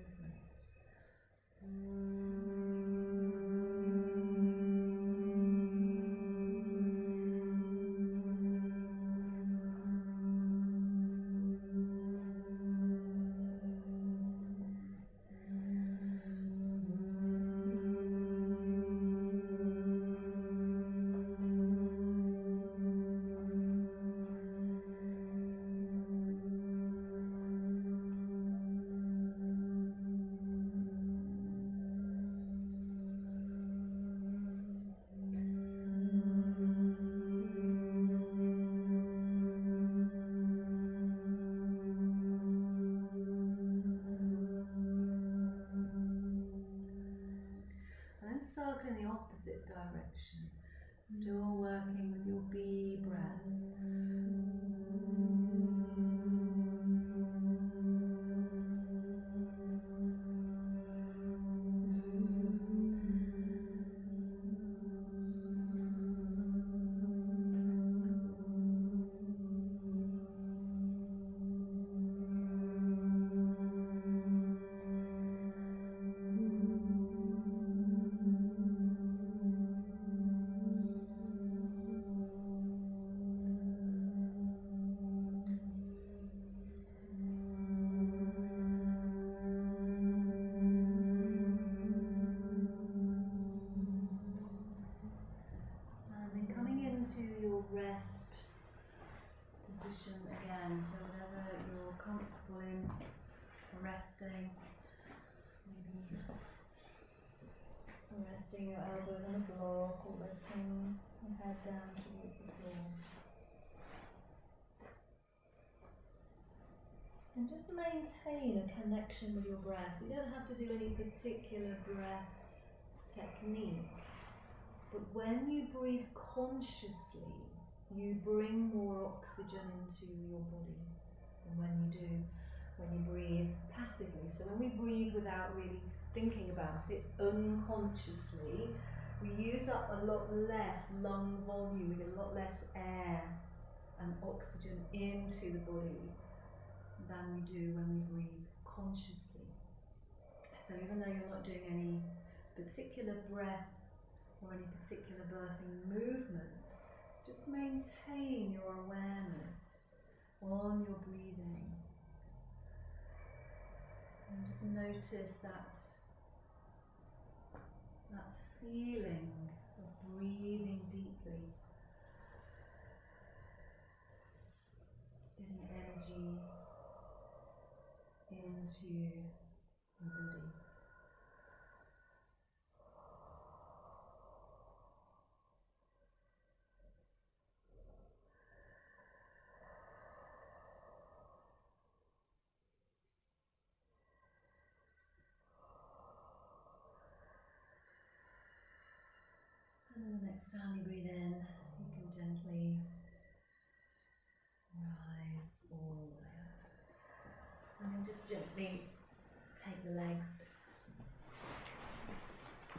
And circle in the opposite direction, still working with your bee breath. And then coming into your rest position again, so whenever you're comfortable in resting, maybe resting your elbows on the block or resting your head down towards the floor. And just maintain a connection with your breath. You don't have to do any particular breath technique. But when you breathe consciously, you bring more oxygen into your body than when you breathe passively. So when we breathe without really thinking about it, unconsciously, we use up a lot less lung volume, we get a lot less air and oxygen into the body than we do when we breathe consciously. So even though you're not doing any particular breath or any particular birthing movement, just maintain your awareness on your breathing. And just notice that feeling of breathing deeply, getting energy into your body. And then the next time you breathe in, you can gently rise all the way up. And then just gently take the legs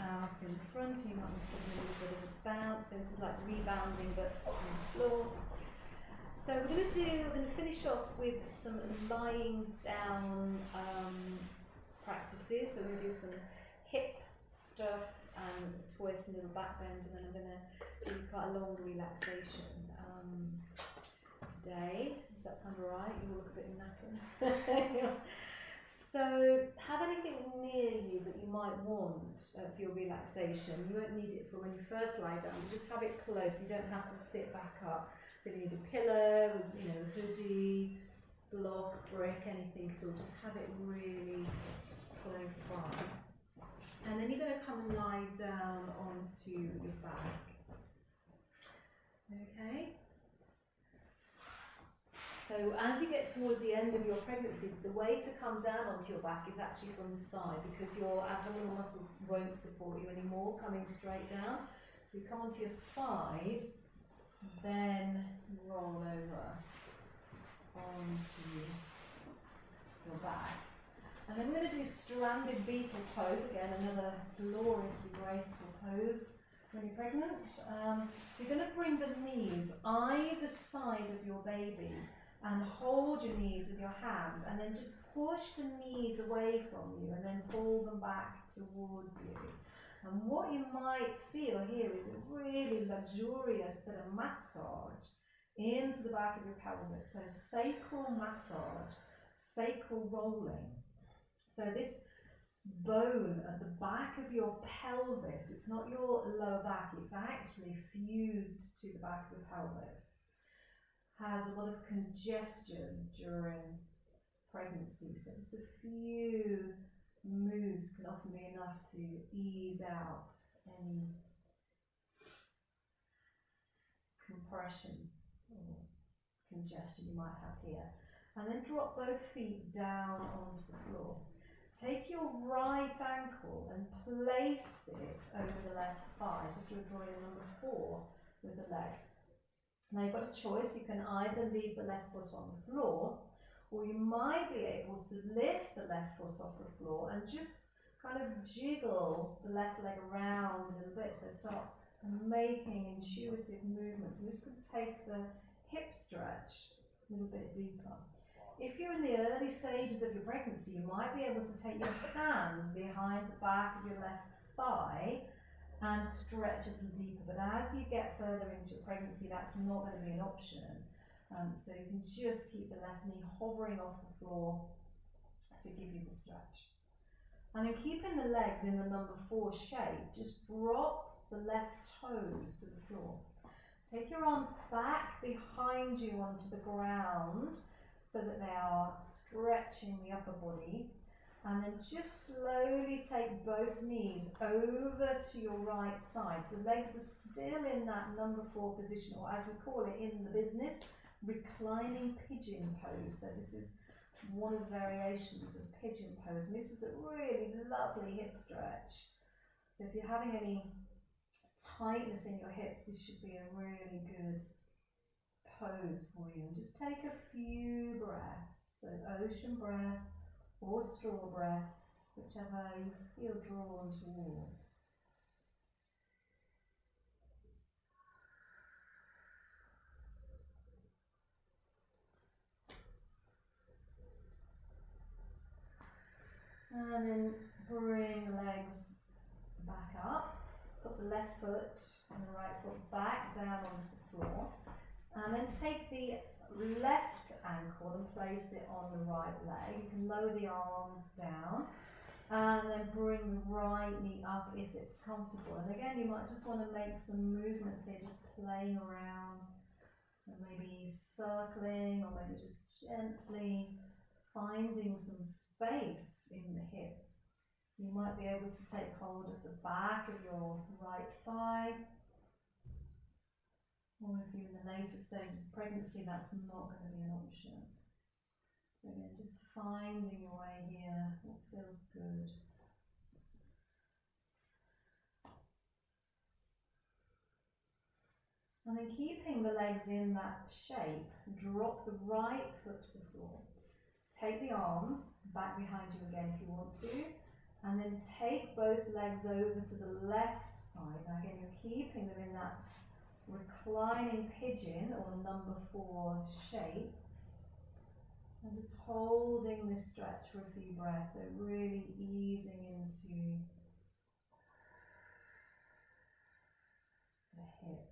out in front. You might want to give a little bit of a bounce. So this is like rebounding but on the floor. So we're going to finish off with some lying down practices. So we're going to do some hip stuff and twist and little back bend, and then I'm going to do quite a long relaxation today. Does that sound alright? You all look a bit knackered. So have anything near you that you might want for your relaxation. You won't need it for when you first lie down, but just have it close. You don't have to sit back up. So if you need a pillow, a hoodie, block, brick, anything at all, just have it really close by. And then you're going to come and lie down onto your back. Okay? So as you get towards the end of your pregnancy, the way to come down onto your back is actually from the side, because your abdominal muscles won't support you anymore coming straight down. So you come onto your side, then roll over onto your back. And then we're going to do stranded beetle pose, again another gloriously graceful pose. when you're pregnant. So you're going to bring the knees either side of your baby and hold your knees with your hands, and then just push the knees away from you and then pull them back towards you. And what you might feel here is a really luxurious bit of massage into the back of your pelvis. So sacral massage, sacral rolling. So this bone at the back of your pelvis, it's not your lower back, it's actually fused to the back of your pelvis, has a lot of congestion during pregnancy. So just a few moves can often be enough to ease out any compression or congestion you might have here. And then drop both feet down onto the floor. Take your right ankle and place it over the left thigh, as if you're drawing number 4 with the leg. Now you've got a choice. You can either leave the left foot on the floor, or you might be able to lift the left foot off the floor and just kind of jiggle the left leg around a little bit. So start making intuitive movements, and this can take the hip stretch a little bit deeper. If you're in the early stages of your pregnancy, you might be able to take your hands behind the back of your left thigh and stretch a little deeper. But as you get further into your pregnancy, that's not going to be an option. So you can just keep the left knee hovering off the floor to give you the stretch. And then keeping the legs in the number 4 shape, just drop the left toes to the floor. Take your arms back behind you onto the ground so that they are stretching the upper body. And then just slowly take both knees over to your right side. So the legs are still in that number 4 position, or as we call it in the business, reclining pigeon pose. So this is one of the variations of pigeon pose, and this is a really lovely hip stretch. So if you're having any tightness in your hips, this should be a really good pose for you. And just take a few breaths, so ocean breath or straw breath, whichever you feel drawn towards. And then bring the legs back up. Put the left foot and the right foot back down onto the floor. And then take the left ankle and place it on the right leg. You can lower the arms down and then bring the right knee up if it's comfortable. And again, you might just want to make some movements here, just playing around. So maybe circling, or maybe just gently finding some space in the hip. You might be able to take hold of the back of your right thigh. Or if you're in the later stages of pregnancy, that's not going to be an option. So again, just finding your way here, what feels good. And then keeping the legs in that shape, drop the right foot to the floor. Take the arms back behind you again if you want to, and then take both legs over to the left side. Now again, you're keeping them in that reclining pigeon or number 4 shape, and just holding this stretch for a few breaths, so really easing into the hip.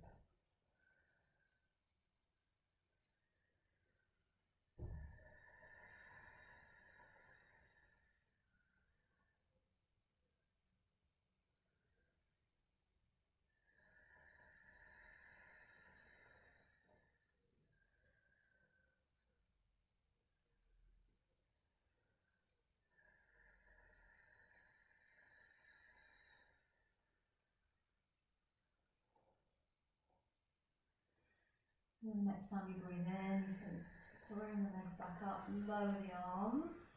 And the next time you breathe in, you can bring the legs back up, lower the arms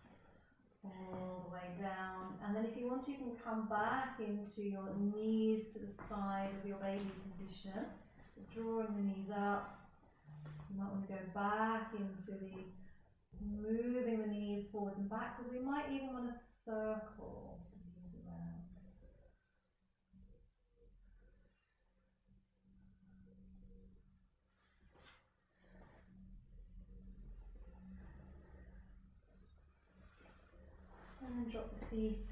all the way down, and then if you want, you can come back into your knees to the side of your baby position, so drawing the knees up. You might want to go back into the moving the knees forwards and backwards. We might even want to circle the knees around. And then drop the feet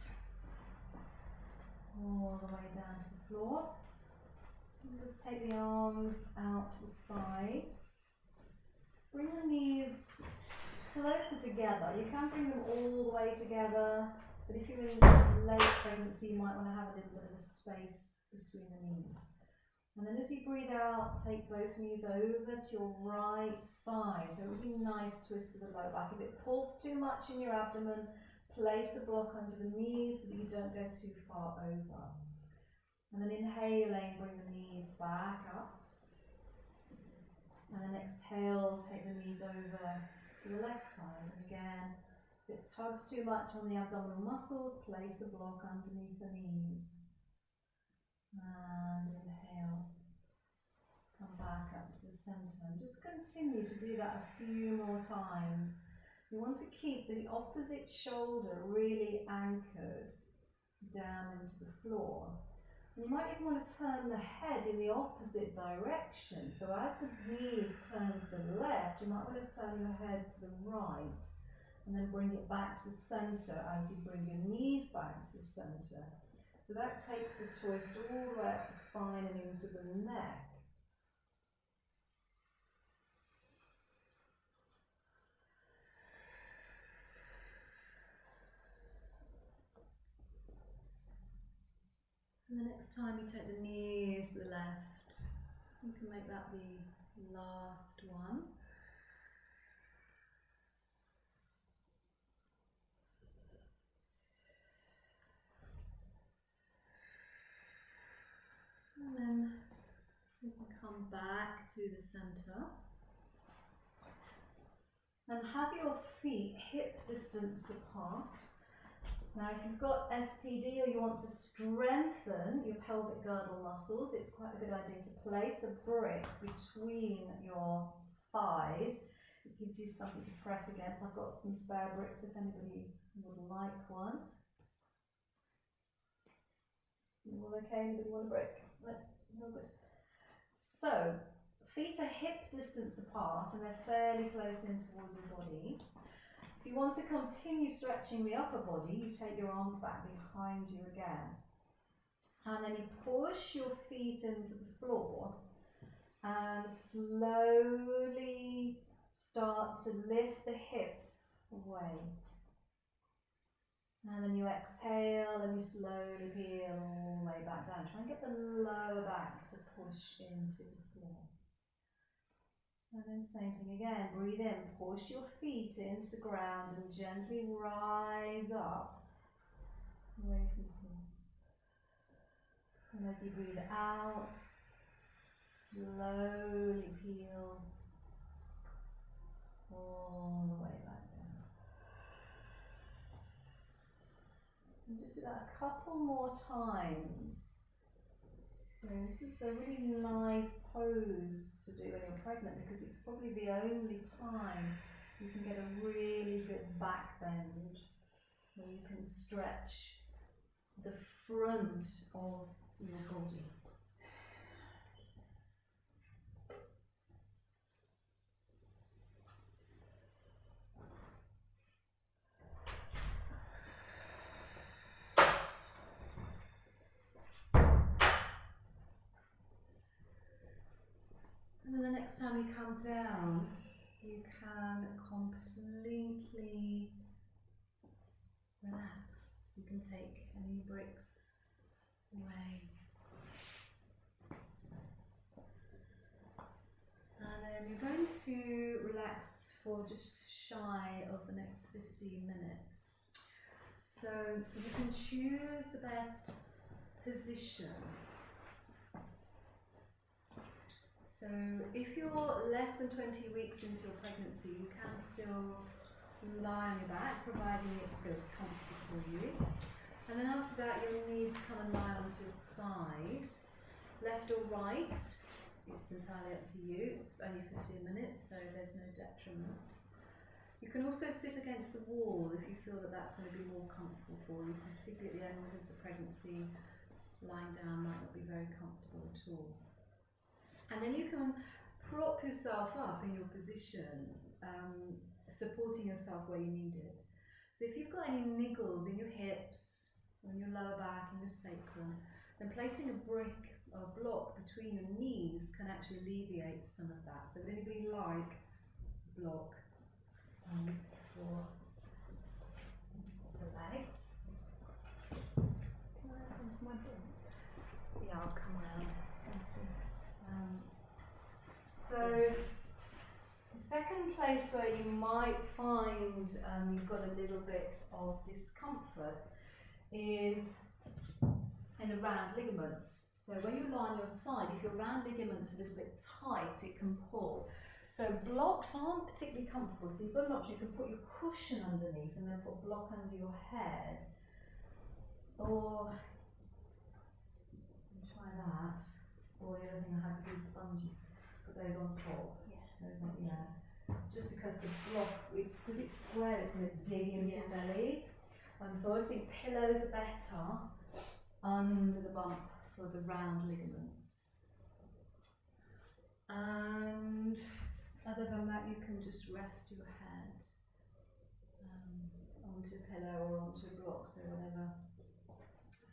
all the way down to the floor. And just take the arms out to the sides. Bring the knees closer together. You can bring them all the way together, but if you're in late pregnancy, you might want to have a little bit of a space between the knees. And then as you breathe out, take both knees over to your right side. So a really nice twist of the lower back. If it pulls too much in your abdomen, place a block under the knees so that you don't go too far over. And then inhaling, bring the knees back up. And then exhale, take the knees over to the left side. And again, if it tugs too much on the abdominal muscles, place a block underneath the knees. And inhale. Come back up to the centre. And just continue to do that a few more times. You want to keep the opposite shoulder really anchored down into the floor. And you might even want to turn the head in the opposite direction. So as the knees turn to the left, you might want to turn your head to the right and then bring it back to the centre as you bring your knees back to the centre. So that takes the twist all the way up the spine and into the neck. And the next time you take the knees to the left, you can make that the last one. And then you can come back to the centre. And have your feet hip distance apart. Now if you've got SPD or you want to strengthen your pelvic girdle muscles, it's quite a good idea to place a brick between your thighs. It gives you something to press against. I've got some spare bricks if anybody would like one. You all okay? Anybody want a brick? No, good. So, feet are hip distance apart and they're fairly close in towards your body. If you want to continue stretching the upper body, you take your arms back behind you again. And then you push your feet into the floor and slowly start to lift the hips away. And then you exhale and you slowly peel all the way back down. Try and get the lower back to push into the floor. And then same thing again, breathe in, push your feet into the ground and gently rise up away from the floor. And as you breathe out, slowly peel all the way back down. And just do that a couple more times. So this is a really nice pose to do when you're pregnant because it's probably the only time you can get a really good back bend where you can stretch the front of your body. And then the next time you come down, you can completely relax. You can take any bricks away. And then you're going to relax for just shy of the next 15 minutes. So you can choose the best position. So if you're less than 20 weeks into your pregnancy, you can still lie on your back, providing it feels comfortable for you. And then after that, you'll need to come and lie onto your side, left or right. It's entirely up to you. It's only 15 minutes, so there's no detriment. You can also sit against the wall if you feel that that's going to be more comfortable for you. So particularly at the end of the pregnancy, lying down might not be very comfortable at all. And then you can prop yourself up in your position, supporting yourself where you need it. So if you've got any niggles in your hips, or in your lower back, in your sacrum, then placing a brick or a block between your knees can actually alleviate some of that. So would anybody like a block for the legs? Can I have one for my book? Yeah, I'll come around. So the second place where you might find you've got a little bit of discomfort is in the round ligaments. So when you lie on your side, if your round ligaments are a little bit tight, it can pull. So blocks aren't particularly comfortable. So you've got an option, you can put your cushion underneath and then put a block under your head. Or you can try that. Or the other thing I have is spongy. Put those on top. Yeah. Those on, yeah. Just because the block, it's because it's square, it's going to dig into your belly. So I always think pillows are better under the bump for the round ligaments. And other than that, you can just rest your head onto a pillow or onto a block, so whatever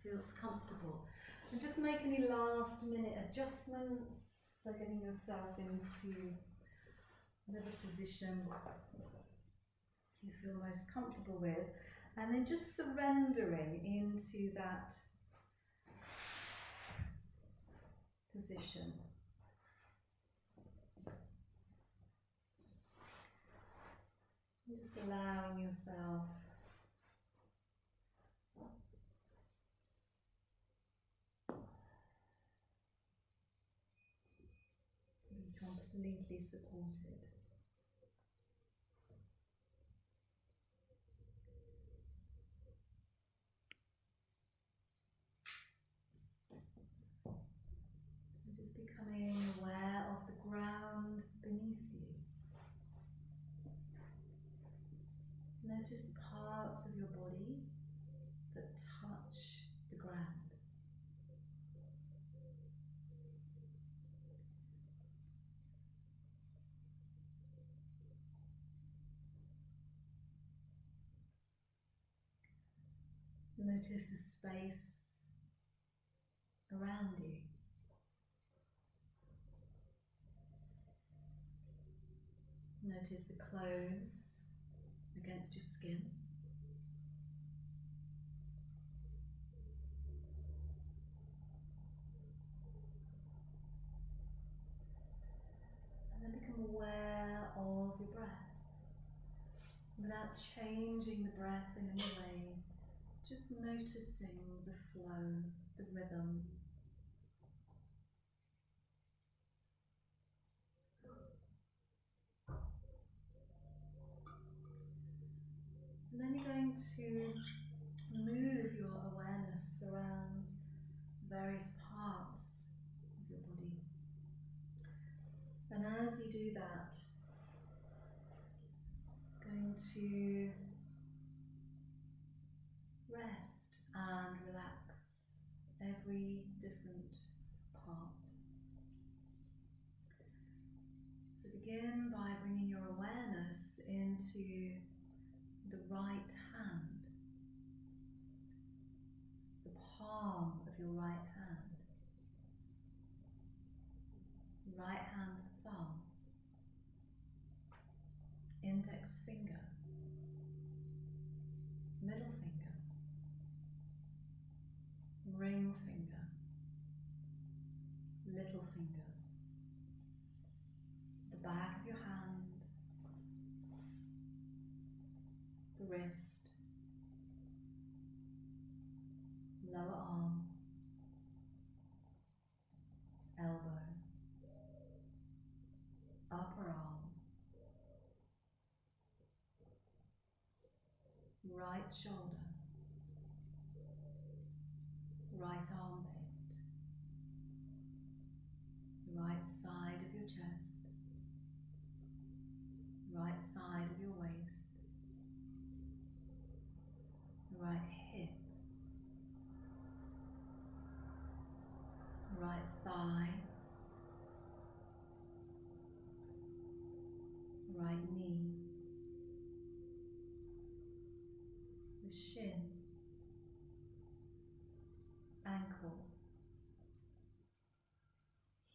feels comfortable. And just make any last minute adjustments, so getting yourself into whatever position you feel most comfortable with, and then just surrendering into that position. And just allowing yourself to be completely supported. And just becoming aware of the ground beneath you. Notice the parts of your body that touch the ground. Notice the space around you. Notice the clothes against your skin. And then become aware of your breath. Without changing the breath in any way, just noticing the flow, the rhythm. And then you're going to move your awareness around various parts of your body. And as you do that, going to rest and relax every different part. So begin by bringing your awareness into the right hand, the palm of your right hand, right hand thumb, index finger, middle finger, ring finger, little finger, the back of your hand, the wrist, lower arm, elbow, upper arm, right shoulder, right armpit, right side of your chest, right side of your waist, right hip, right thigh, right knee, the shin, ankle,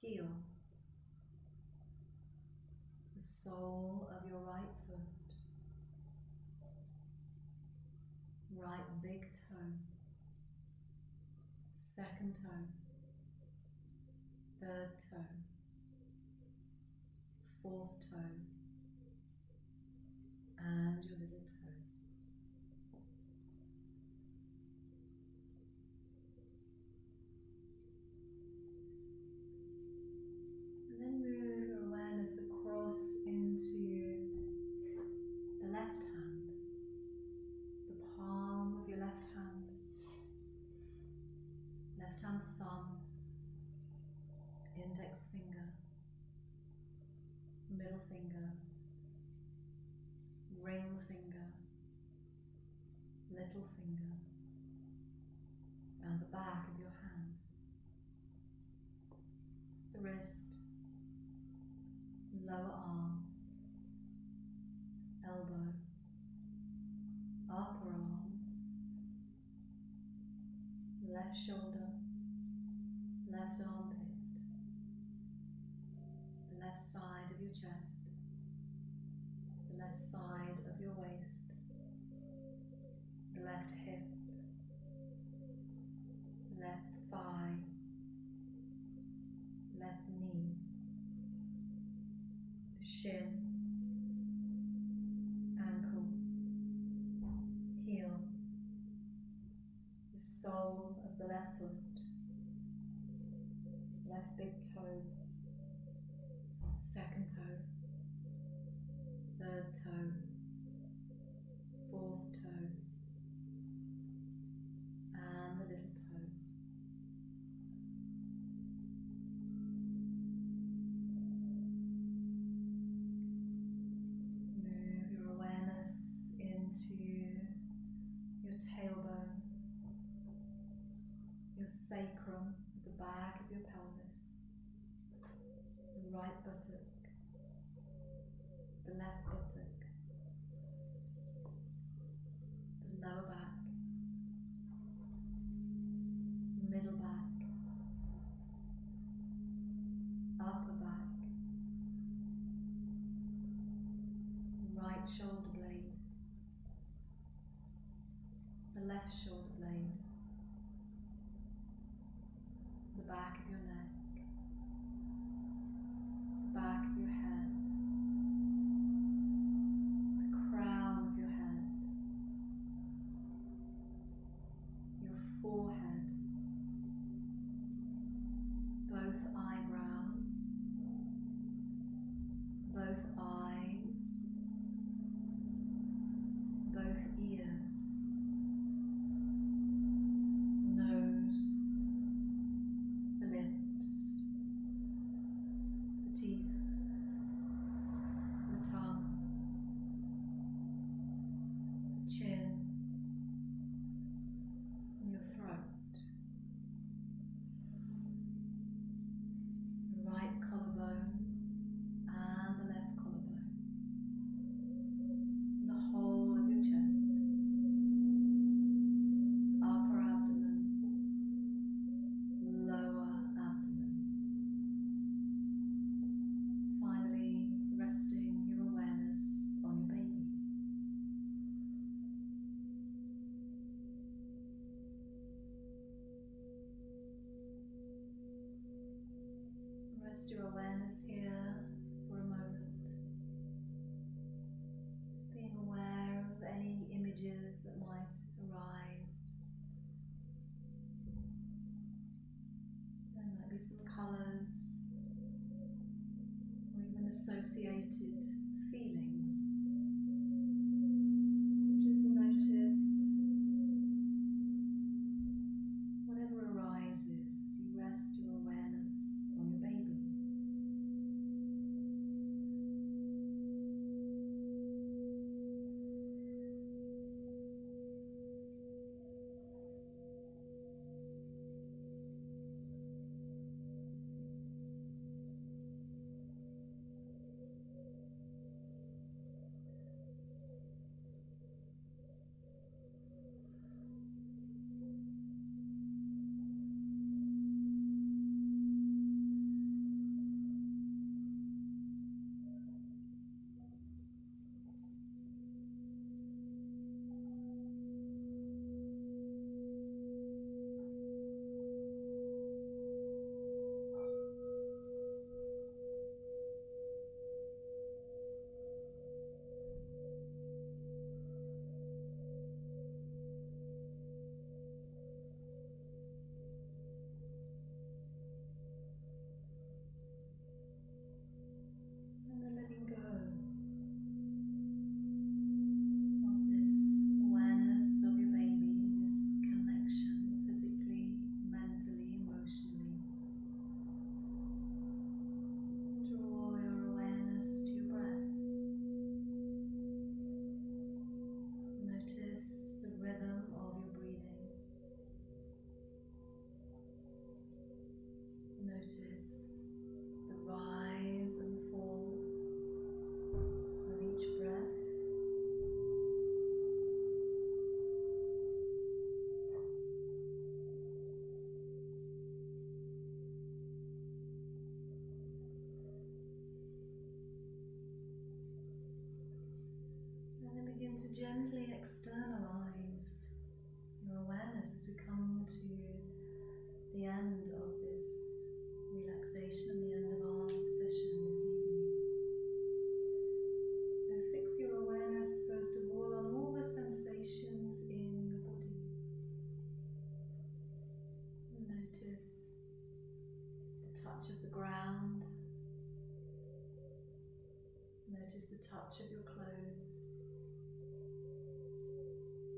heel, the sole of your right foot, right big toe, second toe, third toe, fourth toe, and your little toe. And then move your awareness across into the left hand, the palm of your left hand thumb, index finger, middle finger, ring finger, little finger, and the back of your hand, the wrist, lower arm, elbow, upper arm, left shoulder, left armpit, the left side of your chest, the left side of your waist, the left hip, left thigh, left knee, the shin, ankle, heel, the sole of the left foot, left big toe, second toe, third toe, fourth toe, and the little toe. Move your awareness into your tailbone, your sacrum at the back of your pelvis, the right buttock, the left buttock, the lower back, middle back, upper back, right shoulder blade, the left shoulder blade, the back of your neck, the back of your head, the crown of your head, your forehead, both eyebrows, both eyes, both ears, nose, the lips, the teeth, the tongue, the chin, and your throat, the right collarbone and the left collarbone, the whole of your chest, upper abdomen, lower abdomen. Finally, resting your awareness on your baby. Rest your awareness here for a moment. Just being aware of any images that might arise. There might be some colours or even associated feelings. Just notice whatever arises as you rest your awareness on your baby. gently externalize your awareness as we come to the end of this relaxation and the end of our session this evening. So fix your awareness first of all on all the sensations in your body. Notice the touch of the ground. Notice the touch of your clothes.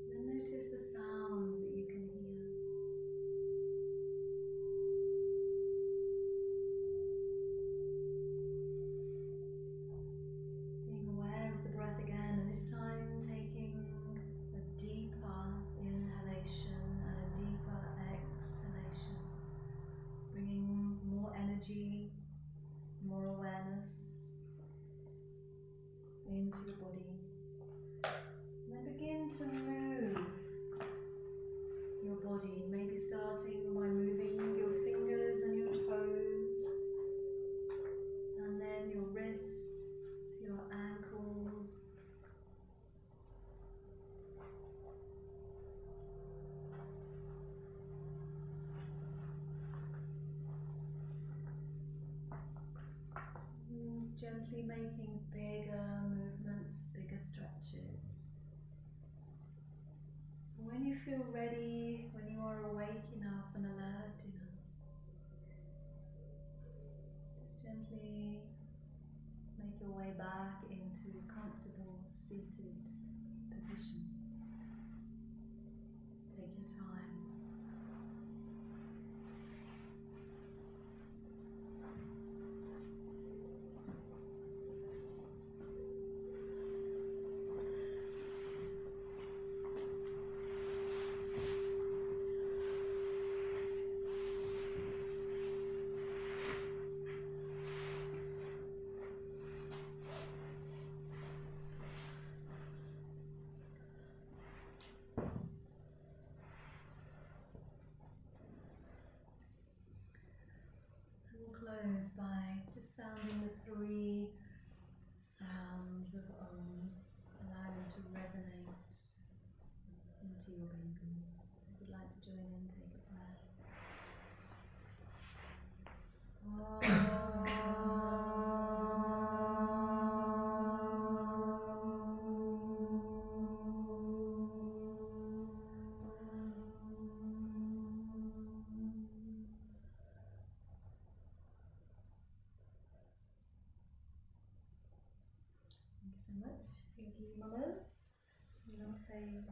Then notice the sounds that you can hear. Being aware of the breath again, and this time taking a deeper inhalation and a deeper exhalation, bringing more energy, more awareness into your body. And then begin to move your body, maybe starting by moving your fingers and your toes, and then your wrists, your ankles. Gently making bigger movements, bigger stretches. When you feel ready, when you are awake enough and alert enough, just gently make your way back into a comfortable seated position. Take your time. We'll close by just sounding the 3 sounds of Om. Allow them to resonate into your being. So if you'd like to join in, take a breath. Thank you so much. Thank you, mamas. Namaste.